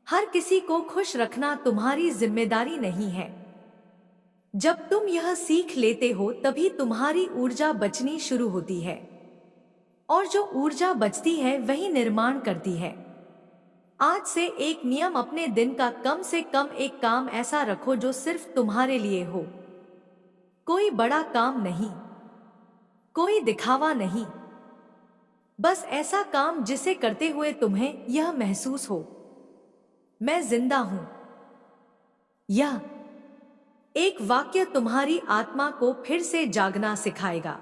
हर किसी को खुश रखना तुम्हारी जिम्मेदारी नहीं है। जब तुम यह सीख लेते हो तभी तुम्हारी ऊर्जा बचनी शुरू होती है, और जो ऊर्जा बचती है वही निर्माण करती है। आज से एक नियम, अपने दिन का कम से कम एक काम ऐसा रखो जो सिर्फ तुम्हारे लिए हो। कोई बड़ा काम नहीं, कोई दिखावा नहीं, बस ऐसा काम जिसे करते हुए तुम्हें यह महसूस हो, मैं जिंदा हूं। यह एक वाक्य तुम्हारी आत्मा को फिर से जागना सिखाएगा।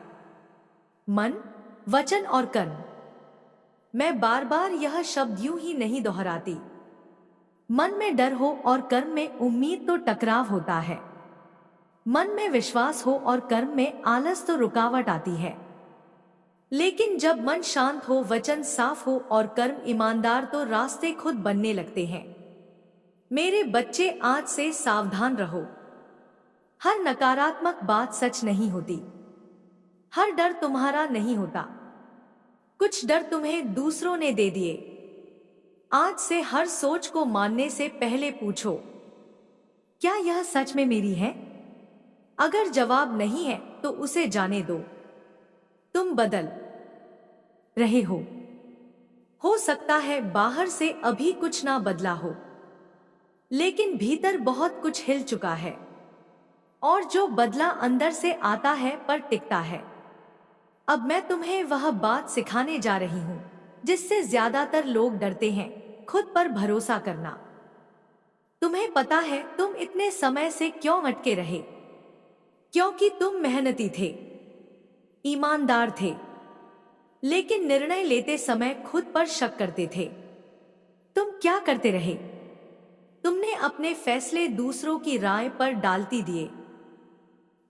मन, वचन और कर्म। मैं बार बार यह शब्द यूं ही नहीं दोहराती। मन में डर हो और कर्म में उम्मीद तो टकराव होता है। मन में विश्वास हो और कर्म में आलस तो रुकावट आती है। लेकिन जब मन शांत हो, वचन साफ हो और कर्म ईमानदार, तो रास्ते खुद बनने लगते हैं। मेरे बच्चे, आज से सावधान रहो। हर नकारात्मक बात सच नहीं होती। हर डर तुम्हारा नहीं होता। कुछ डर तुम्हें दूसरों ने दे दिए, आज से हर सोच को मानने से पहले पूछो, क्या यह सच में मेरी है? अगर जवाब नहीं है तो उसे जाने दो। तुम बदल रहे हो सकता है बाहर से अभी कुछ ना बदला हो, लेकिन भीतर बहुत कुछ हिल चुका है। और जो बदला अंदर से आता है पर टिकता है। अब मैं तुम्हें वह बात सिखाने जा रही हूँ जिससे ज्यादातर लोग डरते हैं, खुद पर भरोसा करना। तुम्हें पता है तुम इतने समय से क्यों अटके रहे? क्योंकि तुम मेहनती थे, ईमानदार थे, लेकिन निर्णय लेते समय खुद पर शक करते थे। तुम क्या करते रहे? तुमने अपने फैसले दूसरों की राय पर डालती दिए।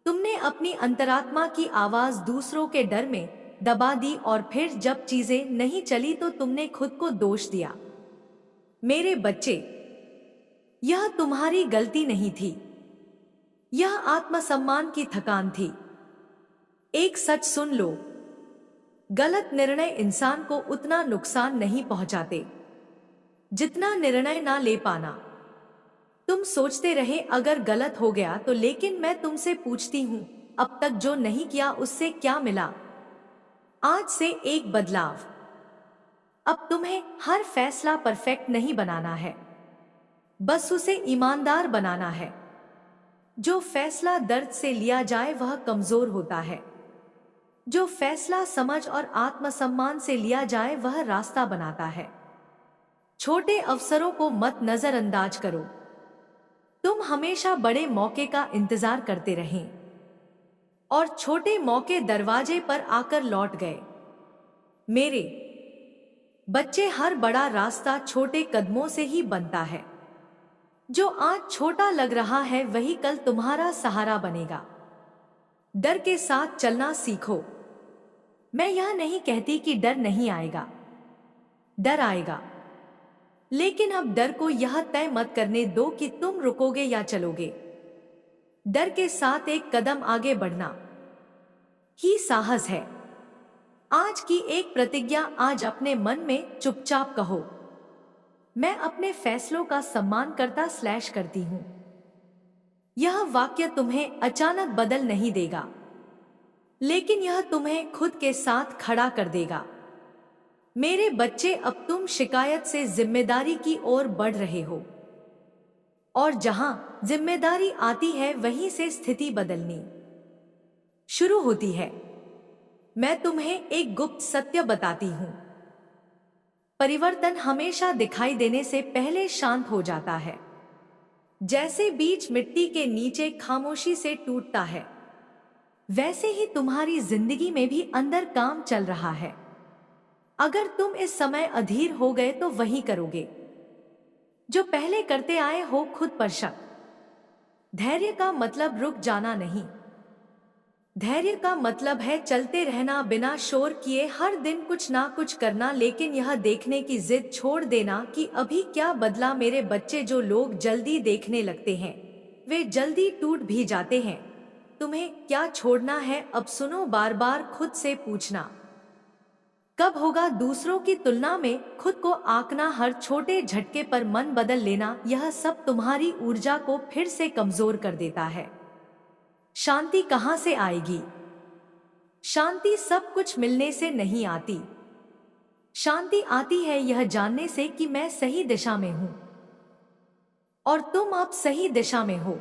तुमने अपनी अंतरात्मा की आवाज दूसरों के डर में दबा दी और फिर जब चीजें नहीं चली तो तुमने खुद को दोष दिया। मेरे बच्चे, यह तुम्हारी गलती नहीं थी, यह आत्मसम्मान की थकान थी। एक सच सुन लो, गलत निर्णय इंसान को उतना नुकसान नहीं पहुंचाते जितना निर्णय ना ले पाना। तुम सोचते रहे अगर गलत हो गया तो, लेकिन मैं तुमसे पूछती हूं, अब तक जो नहीं किया उससे क्या मिला? आज से एक बदलाव। अब तुम्हें हर फैसला परफेक्ट नहीं बनाना है, बस उसे ईमानदार बनाना है। जो फैसला दर्द से लिया जाए वह कमजोर होता है। जो फैसला समझ और आत्मसम्मान से लिया जाए वह रास्ता बनाता है। छोटे अवसरों को मत नजरअंदाज करो। तुम हमेशा बड़े मौके का इंतजार करते रहे और छोटे मौके दरवाजे पर आकर लौट गए। मेरे बच्चे, हर बड़ा रास्ता छोटे कदमों से ही बनता है। जो आज छोटा लग रहा है वही कल तुम्हारा सहारा बनेगा। डर के साथ चलना सीखो। मैं यह नहीं कहती कि डर नहीं आएगा, डर आएगा, लेकिन अब डर को यह तय मत करने दो कि तुम रुकोगे या चलोगे। डर के साथ एक कदम आगे बढ़ना ही साहस है। आज की एक प्रतिज्ञा आज अपने मन में चुपचाप कहो, मैं अपने फैसलों का सम्मान करती हूं। यह वाक्य तुम्हें अचानक बदल नहीं देगा, लेकिन यह तुम्हें खुद के साथ खड़ा कर देगा। मेरे बच्चे, अब तुम शिकायत से जिम्मेदारी की ओर बढ़ रहे हो, और जहां जिम्मेदारी आती है वहीं से स्थिति बदलनी शुरू होती है। मैं तुम्हें एक गुप्त सत्य बताती हूं, परिवर्तन हमेशा दिखाई देने से पहले शांत हो जाता है। जैसे बीज मिट्टी के नीचे खामोशी से टूटता है, वैसे ही तुम्हारी जिंदगी में भी अंदर काम चल रहा है। अगर तुम इस समय अधीर हो गए तो वही करोगे जो पहले करते आए हो, खुद पर शक। धैर्य का मतलब रुक जाना नहीं, धैर्य का मतलब है चलते रहना बिना शोर किए, हर दिन कुछ ना कुछ करना, लेकिन यह देखने की जिद छोड़ देना कि अभी क्या बदला। मेरे बच्चे, जो लोग जल्दी देखने लगते हैं वे जल्दी टूट भी जाते हैं। तुम्हें क्या छोड़ना है? अब सुनो, बार बार खुद से पूछना, कब होगा? दूसरों की तुलना में खुद को आंकना, हर छोटे झटके पर मन बदल लेना, यह सब तुम्हारी ऊर्जा को फिर से कमजोर कर देता है। शांति कहां से आएगी? शांति सब कुछ मिलने से नहीं आती। शांति आती है यह जानने से कि मैं सही दिशा में हूं और तुम अब सही दिशा में हो।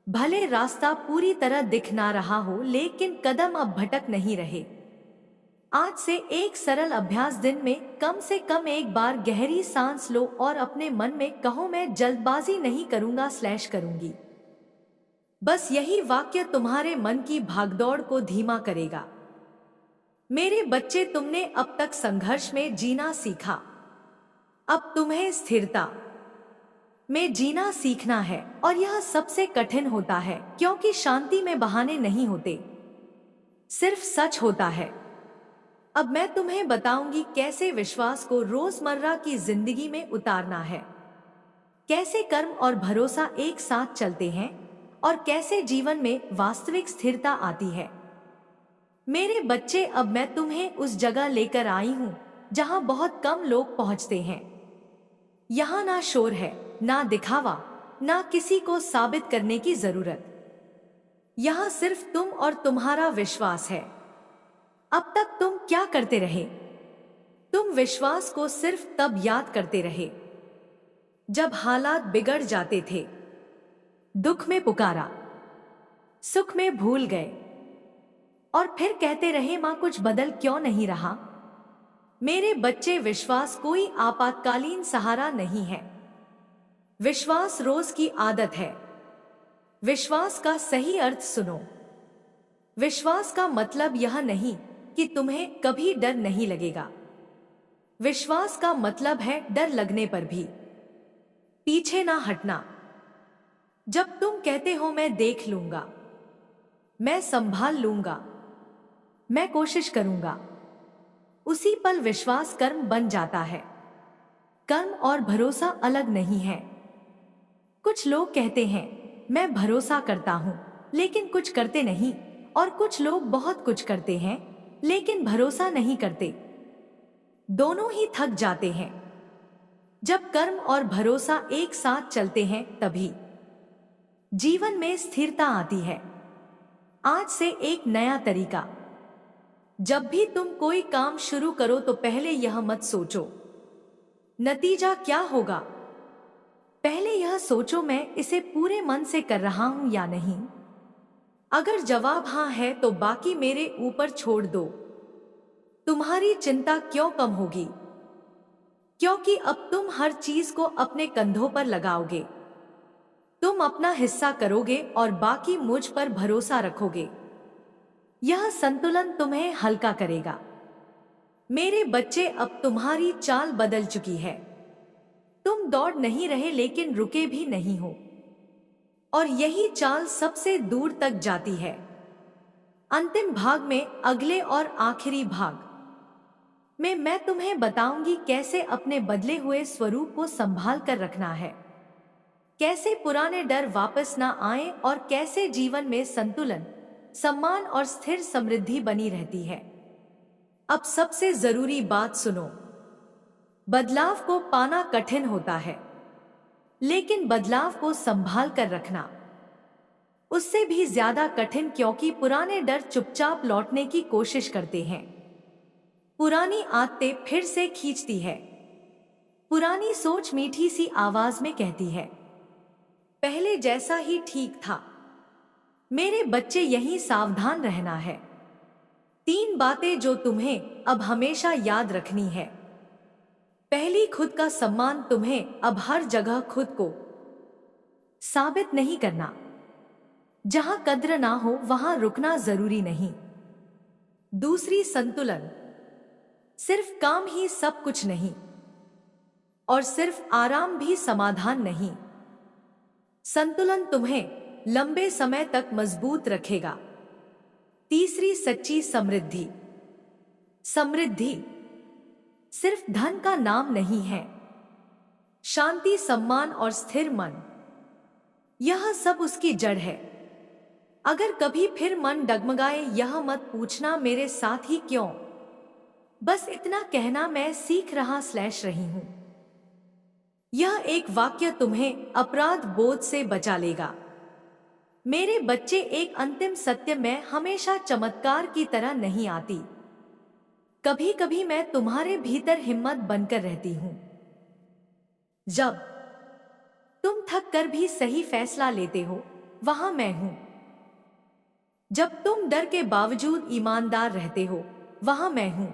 भले रास्ता पूरी तरह दिख ना रहा हो, लेकिन कदम अब भटक नहीं रहे। आज से एक सरल अभ्यास, दिन में कम से कम एक बार गहरी सांस लो और अपने मन में कहो, मैं जल्दबाजी नहीं करूंगा करूंगी। बस यही वाक्य तुम्हारे मन की भागदौड़ को धीमा करेगा। मेरे बच्चे, तुमने अब तक संघर्ष में जीना सीखा, अब तुम्हें स्थिरता में जीना सीखना है। और यह सबसे कठिन होता है, क्योंकि शांति में बहाने नहीं होते, सिर्फ सच होता है। अब मैं तुम्हें बताऊंगी कैसे विश्वास को रोजमर्रा की जिंदगी में उतारना है, कैसे कर्म और भरोसा एक साथ चलते हैं और कैसे जीवन में वास्तविक स्थिरता आती है। मेरे बच्चे, अब मैं तुम्हें उस जगह लेकर आई हूं जहां बहुत कम लोग पहुंचते हैं। यहाँ ना शोर है, ना दिखावा, ना किसी को साबित करने की जरूरत। यहाँ सिर्फ तुम और तुम्हारा विश्वास है। अब तक तुम क्या करते रहे? तुम विश्वास को सिर्फ तब याद करते रहे जब हालात बिगड़ जाते थे। दुख में पुकारा, सुख में भूल गए, और फिर कहते रहे मां कुछ बदल क्यों नहीं रहा। मेरे बच्चे, विश्वास कोई आपातकालीन सहारा नहीं है। विश्वास रोज की आदत है। विश्वास का सही अर्थ सुनो। विश्वास का मतलब यह नहीं कि तुम्हें कभी डर नहीं लगेगा। विश्वास का मतलब है डर लगने पर भी पीछे ना हटना। जब तुम कहते हो मैं देख लूंगा, मैं संभाल लूंगा, मैं कोशिश करूंगा, उसी पल विश्वास कर्म बन जाता है। कर्म और भरोसा अलग नहीं है। कुछ लोग कहते हैं मैं भरोसा करता हूं लेकिन कुछ करते नहीं, और कुछ लोग बहुत कुछ करते हैं लेकिन भरोसा नहीं करते। दोनों ही थक जाते हैं। जब कर्म और भरोसा एक साथ चलते हैं तभी जीवन में स्थिरता आती है। आज से एक नया तरीका। जब भी तुम कोई काम शुरू करो तो पहले यह मत सोचो नतीजा क्या होगा। पहले यह सोचो मैं इसे पूरे मन से कर रहा हूं या नहीं। अगर जवाब हां है तो बाकी मेरे ऊपर छोड़ दो। तुम्हारी चिंता क्यों कम होगी? क्योंकि अब तुम हर चीज को अपने कंधों पर लगाओगे। तुम अपना हिस्सा करोगे और बाकी मुझ पर भरोसा रखोगे। यह संतुलन तुम्हें हल्का करेगा। मेरे बच्चे, अब तुम्हारी चाल बदल चुकी है। तुम दौड़ नहीं रहे लेकिन रुके भी नहीं हो, और यही चाल सबसे दूर तक जाती है। अंतिम भाग में, अगले और आखिरी भाग में, मैं तुम्हें बताऊंगी कैसे अपने बदले हुए स्वरूप को संभाल कर रखना है, कैसे पुराने डर वापस ना आए, और कैसे जीवन में संतुलन, सम्मान और स्थिर समृद्धि बनी रहती है। अब सबसे जरूरी बात सुनो। बदलाव को पाना कठिन होता है, लेकिन बदलाव को संभाल कर रखना उससे भी ज्यादा कठिन, क्योंकि पुराने डर चुपचाप लौटने की कोशिश करते हैं। पुरानी आदतें फिर से खींचती है। पुरानी सोच मीठी सी आवाज में कहती है पहले जैसा ही ठीक था। मेरे बच्चे, यही सावधान रहना है। 3 बातें जो तुम्हें अब हमेशा याद रखनी है। पहली, खुद का सम्मान। तुम्हें अब हर जगह खुद को साबित नहीं करना। जहां कद्र ना हो वहां रुकना जरूरी नहीं। दूसरी, संतुलन। सिर्फ काम ही सब कुछ नहीं, और सिर्फ आराम भी समाधान नहीं। संतुलन तुम्हें लंबे समय तक मजबूत रखेगा। तीसरी, सच्ची समृद्धि। समृद्धि सिर्फ धन का नाम नहीं है। शांति, सम्मान और स्थिर मन, यह सब उसकी जड़ है। अगर कभी फिर मन डगमगाए, यह मत पूछना मेरे साथ ही क्यों। बस इतना कहना, मैं सीख रही हूं। यह एक वाक्य तुम्हें अपराध बोध से बचा लेगा। मेरे बच्चे, एक अंतिम सत्य, मैं हमेशा चमत्कार की तरह नहीं आती। कभी कभी मैं तुम्हारे भीतर हिम्मत बनकर रहती हूं। जब तुम थक कर भी सही फैसला लेते हो, वहां मैं हूं। जब तुम डर के बावजूद ईमानदार रहते हो, वहां मैं हूं।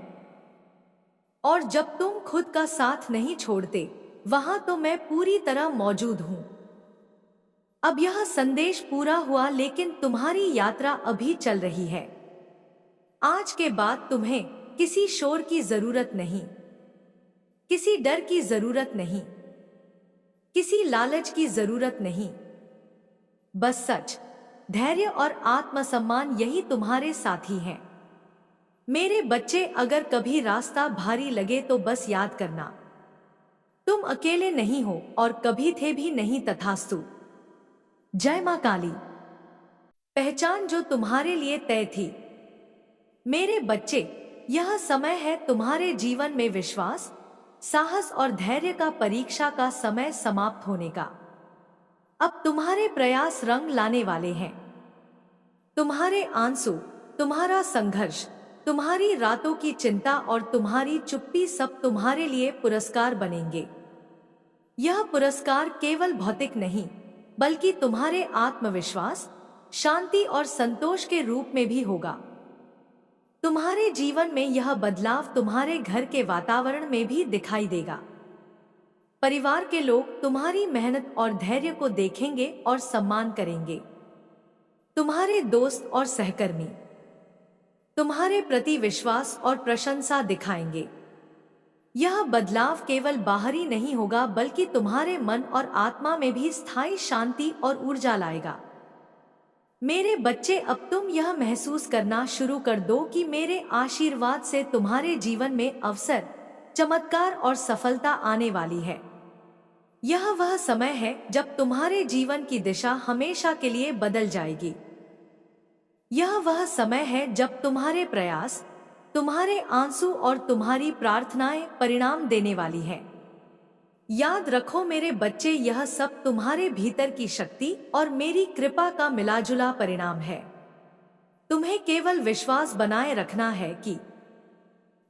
और जब तुम खुद का साथ नहीं छोड़ते, वहां तो मैं पूरी तरह मौजूद हूं। अब यह संदेश पूरा हुआ, लेकिन तुम्हारी यात्रा अभी चल रही है। आज के बाद तुम्हें किसी शोर की जरूरत नहीं, किसी डर की जरूरत नहीं, किसी लालच की जरूरत नहीं। बस सच, धैर्य और आत्मसम्मान, यही तुम्हारे साथी हैं। मेरे बच्चे, अगर कभी रास्ता भारी लगे तो बस याद करना, तुम अकेले नहीं हो और कभी थे भी नहीं। तथास्तु। जय मां काली। पहचान जो तुम्हारे लिए तय थी। मेरे बच्चे, यह समय है तुम्हारे जीवन में विश्वास, साहस और धैर्य का परीक्षा का समय समाप्त होने का। अब तुम्हारे प्रयास रंग लाने वाले हैं। तुम्हारे आंसू, तुम्हारा संघर्ष, तुम्हारी रातों की चिंता और तुम्हारी चुप्पी सब तुम्हारे लिए पुरस्कार बनेंगे। यह पुरस्कार केवल भौतिक नहीं, बल्कि तुम्हारे आत्मविश्वास, शांति और संतोष के रूप में भी होगा। तुम्हारे जीवन में यह बदलाव तुम्हारे घर के वातावरण में भी दिखाई देगा। परिवार के लोग तुम्हारी मेहनत और धैर्य को देखेंगे और सम्मान करेंगे। तुम्हारे दोस्त और सहकर्मी तुम्हारे प्रति विश्वास और प्रशंसा दिखाएंगे। यह बदलाव केवल बाहरी नहीं होगा, बल्कि तुम्हारे मन और आत्मा में भी स्थायी शांति और ऊर्जा लाएगा। मेरे बच्चे, अब तुम यह महसूस करना शुरू कर दो कि मेरे आशीर्वाद से तुम्हारे जीवन में अवसर, चमत्कार और सफलता आने वाली है। यह वह समय है जब तुम्हारे जीवन की दिशा हमेशा के लिए बदल जाएगी। यह वह समय है जब तुम्हारे प्रयास, तुम्हारे आंसू और तुम्हारी प्रार्थनाएं परिणाम देने वाली हैं। याद रखो मेरे बच्चे, यह सब तुम्हारे भीतर की शक्ति और मेरी कृपा का मिलाजुला परिणाम है। तुम्हें केवल विश्वास बनाए रखना है कि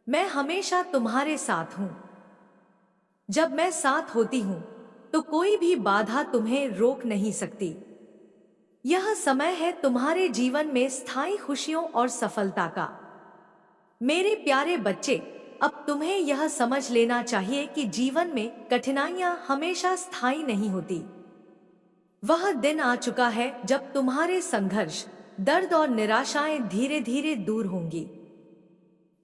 मैं हमेशा तुम्हारे साथ हूं। जब मैं साथ होती हूं तो कोई भी बाधा तुम्हें रोक नहीं सकती। यह समय है तुम्हारे जीवन में स्थायी खुशियों और सफलता का। मेरे प्यारे बच्चे, अब तुम्हें यह समझ लेना चाहिए कि जीवन में कठिनाइयां हमेशा स्थायी नहीं होती। वह दिन आ चुका है जब तुम्हारे संघर्ष, दर्द और निराशाएं धीरे धीरे दूर होंगी।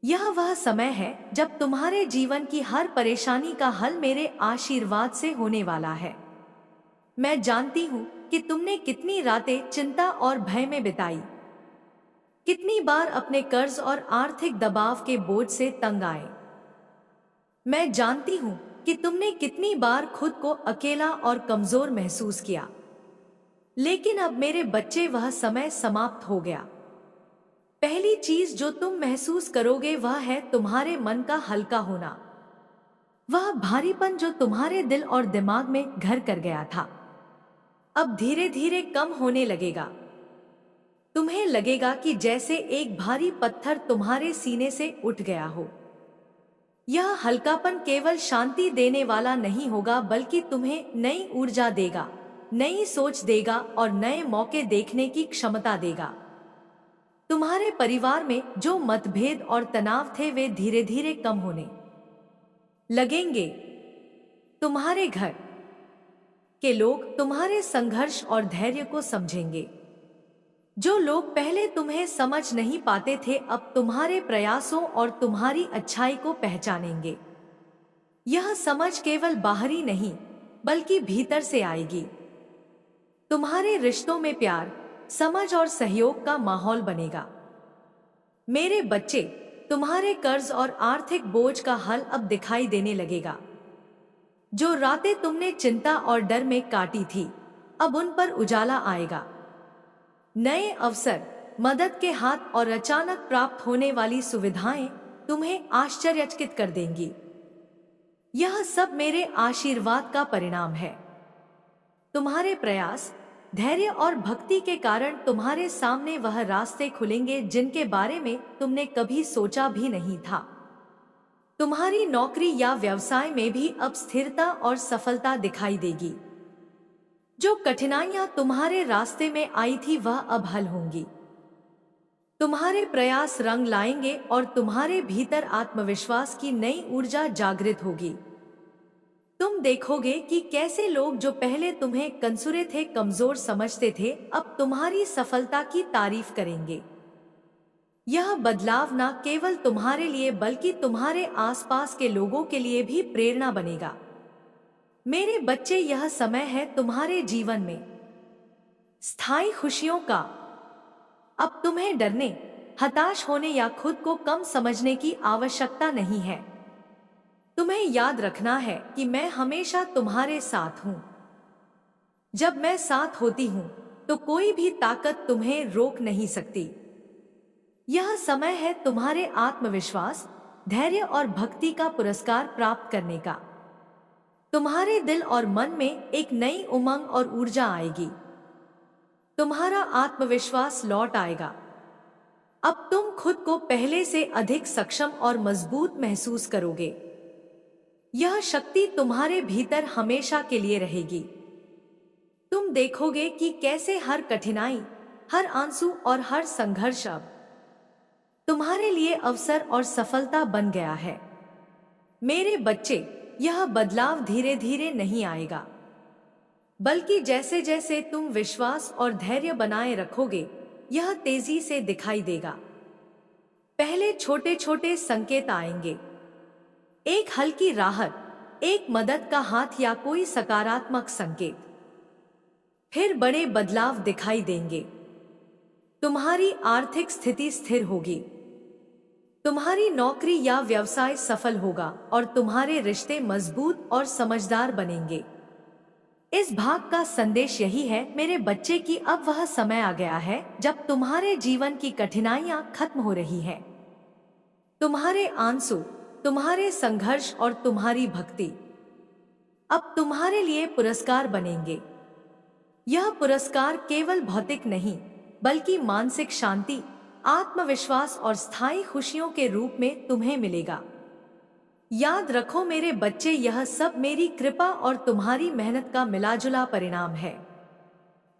यह वह समय है जब तुम्हारे जीवन की हर परेशानी का हल मेरे आशीर्वाद से होने वाला है। मैं जानती हूं कि तुमने कितनी रातें चिंता और भय में बिताई, कितनी बार अपने कर्ज और आर्थिक दबाव के बोझ से तंग आए। मैं जानती हूं कि तुमने कितनी बार खुद को अकेला और कमजोर महसूस किया। लेकिन अब मेरे बच्चे, वह समय समाप्त हो गया। पहली चीज जो तुम महसूस करोगे वह है तुम्हारे मन का हल्का होना। वह भारीपन जो तुम्हारे दिल और दिमाग में घर कर गया था, अब धीरे धीरे कम होने लगेगा। तुम्हें लगेगा कि जैसे एक भारी पत्थर तुम्हारे सीने से उठ गया हो। यह हल्कापन केवल शांति देने वाला नहीं होगा, बल्कि तुम्हें नई ऊर्जा देगा, नई सोच देगा और नए मौके देखने की क्षमता देगा। तुम्हारे परिवार में जो मतभेद और तनाव थे वे धीरे धीरे कम होने लगेंगे। तुम्हारे घर के लोग तुम्हारे संघर्ष और धैर्य को समझेंगे। जो लोग पहले तुम्हें समझ नहीं पाते थे, अब तुम्हारे प्रयासों और तुम्हारी अच्छाई को पहचानेंगे। यह समझ केवल बाहरी नहीं, बल्कि भीतर से आएगी। तुम्हारे रिश्तों में प्यार, समझ और सहयोग का माहौल बनेगा। मेरे बच्चे, तुम्हारे कर्ज और आर्थिक बोझ का हल अब दिखाई देने लगेगा। जो रातें तुमने चिंता और डर में काटी थी, अब उन पर उजाला आएगा। नए अवसर, मदद के हाथ और अचानक प्राप्त होने वाली सुविधाएं तुम्हें आश्चर्यचकित कर देंगी। यह सब मेरे आशीर्वाद का परिणाम है। तुम्हारे प्रयास, धैर्य और भक्ति के कारण तुम्हारे सामने वह रास्ते खुलेंगे जिनके बारे में तुमने कभी सोचा भी नहीं था। तुम्हारी नौकरी या व्यवसाय में भी अब स्थिरता और सफलता दिखाई देगी। जो कठिनाइयां तुम्हारे रास्ते में आई थी वह अब हल होंगी। तुम्हारे प्रयास रंग लाएंगे और तुम्हारे भीतर आत्मविश्वास की नई ऊर्जा जागृत होगी। तुम देखोगे कि कैसे लोग जो पहले तुम्हें कंसुरे थे, कमजोर समझते थे, अब तुम्हारी सफलता की तारीफ करेंगे। यह बदलाव न केवल तुम्हारे लिए बल्कि तुम्हारे आसपास के लोगों के लिए भी प्रेरणा बनेगा। मेरे बच्चे, यह समय है तुम्हारे जीवन में स्थायी खुशियों का। अब तुम्हें डरने, हताश होने या खुद को कम समझने की आवश्यकता नहीं है। तुम्हें याद रखना है कि मैं हमेशा तुम्हारे साथ हूं। जब मैं साथ होती हूं तो कोई भी ताकत तुम्हें रोक नहीं सकती। यह समय है तुम्हारे आत्मविश्वास, धैर्य और भक्ति का पुरस्कार प्राप्त करने का। तुम्हारे दिल और मन में एक नई उमंग और ऊर्जा आएगी। तुम्हारा आत्मविश्वास लौट आएगा। अब तुम खुद को पहले से अधिक सक्षम और मजबूत महसूस करोगे। यह शक्ति तुम्हारे भीतर हमेशा के लिए रहेगी। तुम देखोगे कि कैसे हर कठिनाई, हर आंसू और हर संघर्ष अब तुम्हारे लिए अवसर और सफलता बन गया है। मेरे बच्चे, यह बदलाव धीरे धीरे नहीं आएगा, बल्कि जैसे जैसे तुम विश्वास और धैर्य बनाए रखोगे, यह तेजी से दिखाई देगा। पहले छोटे छोटे संकेत आएंगे, एक हल्की राहत, एक मदद का हाथ या कोई सकारात्मक संकेत। फिर बड़े बदलाव दिखाई देंगे। तुम्हारी आर्थिक स्थिति स्थिर होगी, तुम्हारी नौकरी या व्यवसाय सफल होगा और तुम्हारे रिश्ते मजबूत और समझदार बनेंगे। इस भाग का संदेश यही है मेरे बच्चे कि अब वह समय आ गया है जब तुम्हारे जीवन की कठिनाइयां खत्म हो रही हैं। तुम्हारे आंसू, तुम्हारे संघर्ष और तुम्हारी भक्ति अब तुम्हारे लिए पुरस्कार बनेंगे। यह पुरस्कार केवल भौतिक नहीं, बल्कि मानसिक शांति, आत्मविश्वास और स्थायी खुशियों के रूप में तुम्हें मिलेगा। याद रखो मेरे बच्चे, यह सब मेरी कृपा और तुम्हारी मेहनत का मिलाजुला परिणाम है।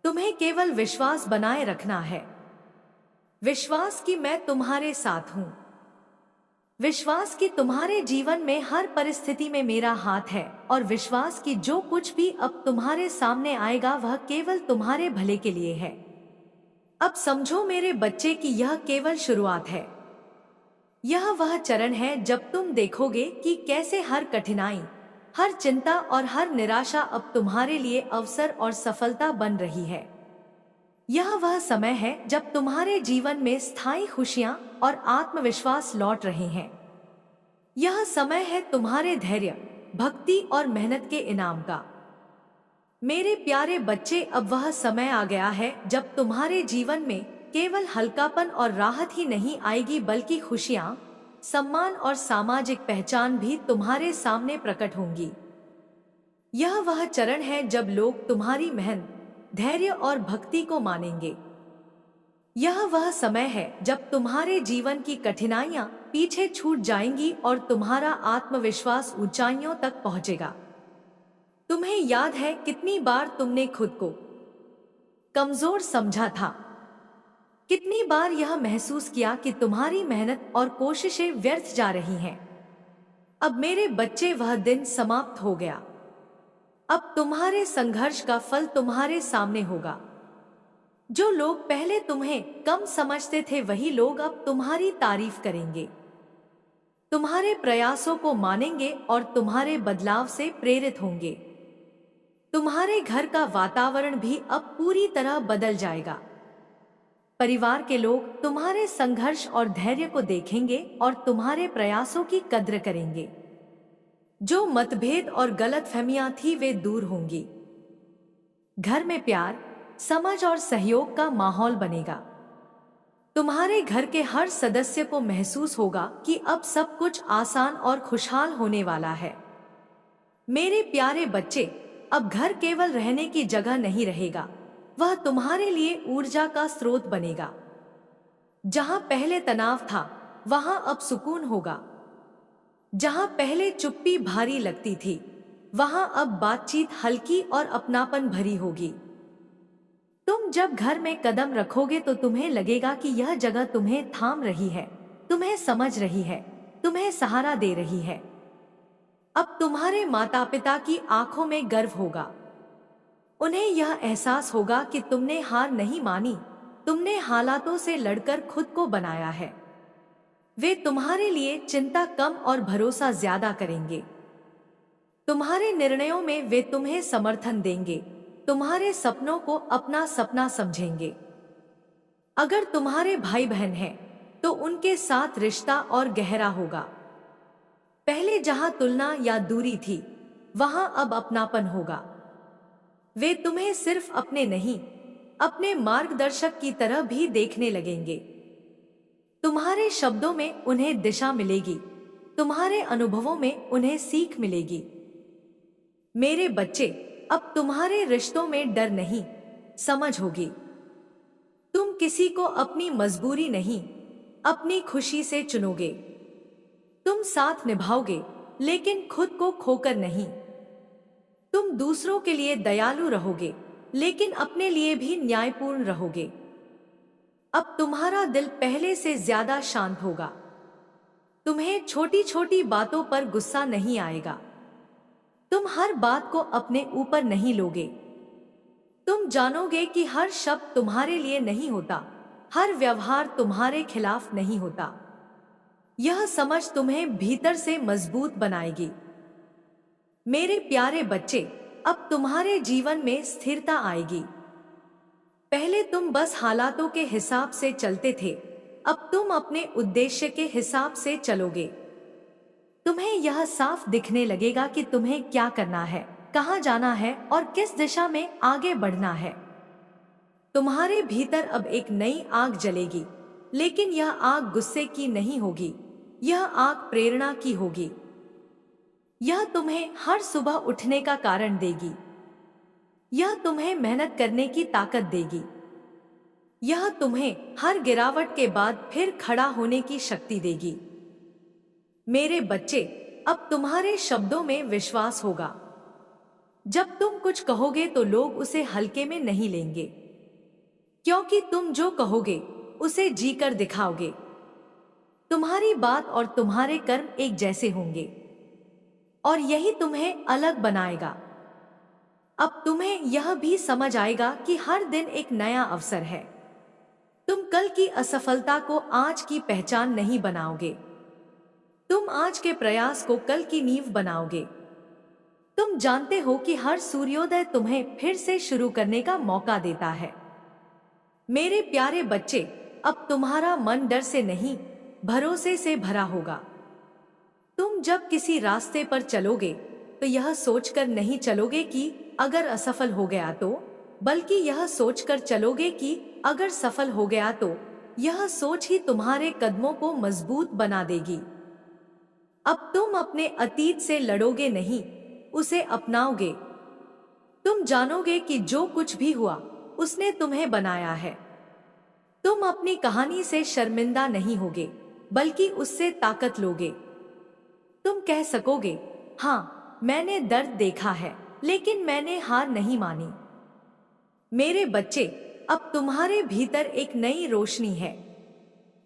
तुम्हें केवल विश्वास बनाए रखना है। विश्वास कि मैं तुम्हारे साथ हूं। विश्वास कि तुम्हारे जीवन में हर परिस्थिति में मेरा हाथ है, और विश्वास कि जो कुछ भी अब तुम्हारे सामने आएगा वह केवल तुम्हारे भले के लिए है। अब समझो मेरे बच्चे कि यह केवल शुरुआत है। यह वह चरण है जब तुम देखोगे कि कैसे हर कठिनाई, हर चिंता और हर निराशा अब तुम्हारे लिए अवसर और सफलता बन रही है। यह वह समय है जब तुम्हारे जीवन में स्थायी खुशियां और आत्मविश्वास लौट रहे हैं। यह समय है तुम्हारे धैर्य, भक्ति और मेहनत के इनाम का। मेरे प्यारे बच्चे, अब वह समय आ गया है जब तुम्हारे जीवन में केवल हल्कापन और राहत ही नहीं आएगी, बल्कि खुशियां, सम्मान और सामाजिक पहचान भी तुम्हारे सामने प्रकट होंगी। यह वह चरण है जब लोग तुम्हारी मेहनत, धैर्य और भक्ति को मानेंगे। यह वह समय है जब तुम्हारे जीवन की कठिनाइयां पीछे छूट जाएंगी और तुम्हारा आत्मविश्वास ऊंचाइयों तक पहुंचेगा। तुम्हें याद है कितनी बार तुमने खुद को कमजोर समझा था? कितनी बार यह महसूस किया कि तुम्हारी मेहनत और कोशिशें व्यर्थ जा रही हैं? अब मेरे बच्चे, वह दिन समाप्त हो गया। अब तुम्हारे संघर्ष का फल तुम्हारे सामने होगा। जो लोग पहले तुम्हें कम समझते थे, वही लोग अब तुम्हारी तारीफ करेंगे, तुम्हारे प्रयासों को मानेंगे और तुम्हारे बदलाव से प्रेरित होंगे। तुम्हारे घर का वातावरण भी अब पूरी तरह बदल जाएगा। परिवार के लोग तुम्हारे संघर्ष और धैर्य को देखेंगे और तुम्हारे प्रयासों की कद्र करेंगे। जो मतभेद और गलतफहमियां थी वे दूर होंगी। घर में प्यार, समझ और सहयोग का माहौल बनेगा। तुम्हारे घर के हर सदस्य को महसूस होगा कि अब सब कुछ आसान और खुशहाल होने वाला है। मेरे प्यारे बच्चे, अब घर केवल रहने की जगह नहीं रहेगा, वह तुम्हारे लिए ऊर्जा का स्रोत बनेगा। जहां पहले तनाव था, वहां अब सुकून होगा। जहां पहले चुप्पी भारी लगती थी, वहां अब बातचीत हल्की और अपनापन भरी होगी। तुम जब घर में कदम रखोगे तो तुम्हें लगेगा कि यह जगह तुम्हें थाम रही है, तुम्हें समझ रही है, तुम्हें सहारा दे रही है। अब तुम्हारे माता पिता की आंखों में गर्व होगा। उन्हें यह एहसास होगा कि तुमने हार नहीं मानी, तुमने हालातों से लड़कर खुद को बनाया है। वे तुम्हारे लिए चिंता कम और भरोसा ज्यादा करेंगे। तुम्हारे निर्णयों में वे तुम्हें समर्थन देंगे, तुम्हारे सपनों को अपना सपना समझेंगे। अगर तुम्हारे भाई बहन हैं, तो उनके साथ रिश्ता और गहरा होगा। पहले जहां तुलना या दूरी थी, वहां अब अपनापन होगा। वे तुम्हें सिर्फ अपने नहीं, अपने मार्गदर्शक की तरह भी देखने लगेंगे। तुम्हारे शब्दों में उन्हें दिशा मिलेगी, तुम्हारे अनुभवों में उन्हें सीख मिलेगी। मेरे बच्चे, अब तुम्हारे रिश्तों में डर नहीं, समझ होगी। तुम किसी को अपनी मजबूरी नहीं, अपनी खुशी से चुनोगे। तुम साथ निभाओगे, लेकिन खुद को खोकर नहीं। तुम दूसरों के लिए दयालु रहोगे, लेकिन अपने लिए भी न्यायपूर्ण रहोगे। अब तुम्हारा दिल पहले से ज्यादा शांत होगा। तुम्हें छोटी छोटी बातों पर गुस्सा नहीं आएगा। तुम हर बात को अपने ऊपर नहीं लोगे। तुम जानोगे कि हर शब्द तुम्हारे लिए नहीं होता, हर व्यवहार तुम्हारे खिलाफ नहीं होता। यह समझ तुम्हें भीतर से मजबूत बनाएगी। मेरे प्यारे बच्चे, अब तुम्हारे जीवन में स्थिरता आएगी। पहले तुम बस हालातों के हिसाब से चलते थे, अब तुम अपने उद्देश्य के हिसाब से चलोगे। तुम्हें यह साफ दिखने लगेगा कि तुम्हें क्या करना है, कहाँ जाना है और किस दिशा में आगे बढ़ना है। तुम्हारे भीतर अब एक नई आग जलेगी, लेकिन यह आग गुस्से की नहीं होगी, यह आग प्रेरणा की होगी। यह तुम्हें हर सुबह उठने का कारण देगी। यह तुम्हें मेहनत करने की ताकत देगी। यह तुम्हें हर गिरावट के बाद फिर खड़ा होने की शक्ति देगी। मेरे बच्चे, अब तुम्हारे शब्दों में विश्वास होगा। जब तुम कुछ कहोगे तो लोग उसे हल्के में नहीं लेंगे, क्योंकि तुम जो कहोगे उसे जीकर दिखाओगे। तुम्हारी बात और तुम्हारे कर्म एक जैसे होंगे, और यही तुम्हें अलग बनाएगा। अब तुम्हें यह भी समझ आएगा कि हर दिन एक नया अवसर है। तुम कल की असफलता को आज की पहचान नहीं बनाओगे। तुम आज के प्रयास को कल की नींव बनाओगे। तुम जानते हो कि हर सूर्योदय तुम्हें फिर से शुरू करने का मौका देता है। मेरे प्यारे बच्चे, अब तुम्हारा मन डर से नहीं, भरोसे से भरा होगा। तुम जब किसी रास्ते पर चलोगे तो यह सोचकर नहीं चलोगे कि अगर असफल हो गया तो, बल्कि यह सोचकर चलोगे कि अगर सफल हो गया तो। यह सोच ही तुम्हारे कदमों को मजबूत बना देगी। अब तुम अपने अतीत से लड़ोगे नहीं, उसे अपनाओगे। तुम जानोगे कि जो कुछ भी हुआ उसने तुम्हें बनाया है। तुम अपनी कहानी से शर्मिंदा नहीं होगे, बल्कि उससे ताकत लोगे। तुम कह सकोगे, हाँ, मैंने दर्द देखा है, लेकिन मैंने हार नहीं मानी। मेरे बच्चे, अब तुम्हारे भीतर एक नई रोशनी है।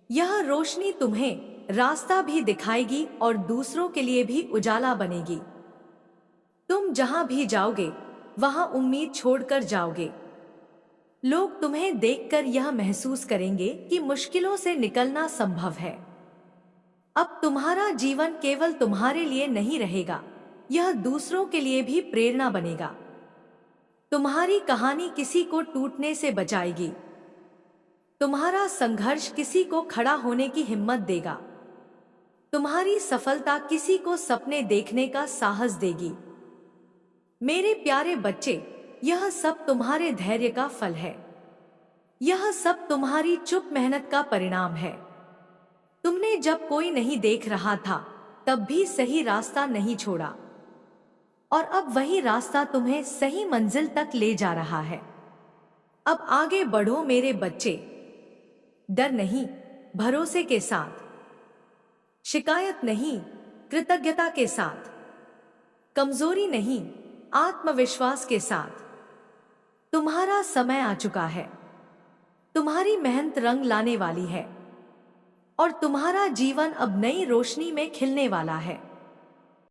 यह रोशनी तुम्हें रास्ता भी दिखाएगी और दूसरों के लिए भी उजाला बनेगी। तुम जहां भी जाओगे वहां उम्मीद छोड़कर जाओगे। लोग तुम्हें देखकर यह महसूस करेंगे कि मुश्किलों से निकलना संभव है। अब तुम्हारा जीवन केवल तुम्हारे लिए नहीं रहेगा, यह दूसरों के लिए भी प्रेरणा बनेगा। तुम्हारी कहानी किसी को टूटने से बचाएगी। तुम्हारा संघर्ष किसी को खड़ा होने की हिम्मत देगा। तुम्हारी सफलता किसी को सपने देखने का साहस देगी। मेरे प्यारे बच्चे, यह सब तुम्हारे धैर्य का फल है। यह सब तुम्हारी चुप मेहनत का परिणाम है। तुमने जब कोई नहीं देख रहा था तब भी सही रास्ता नहीं छोड़ा, और अब वही रास्ता तुम्हें सही मंजिल तक ले जा रहा है। अब आगे बढ़ो मेरे बच्चे, डर नहीं, भरोसे के साथ, शिकायत नहीं, कृतज्ञता के साथ, कमजोरी नहीं, आत्मविश्वास के साथ। तुम्हारा समय आ चुका है। तुम्हारी मेहनत रंग लाने वाली है, और तुम्हारा जीवन अब नई रोशनी में खिलने वाला है।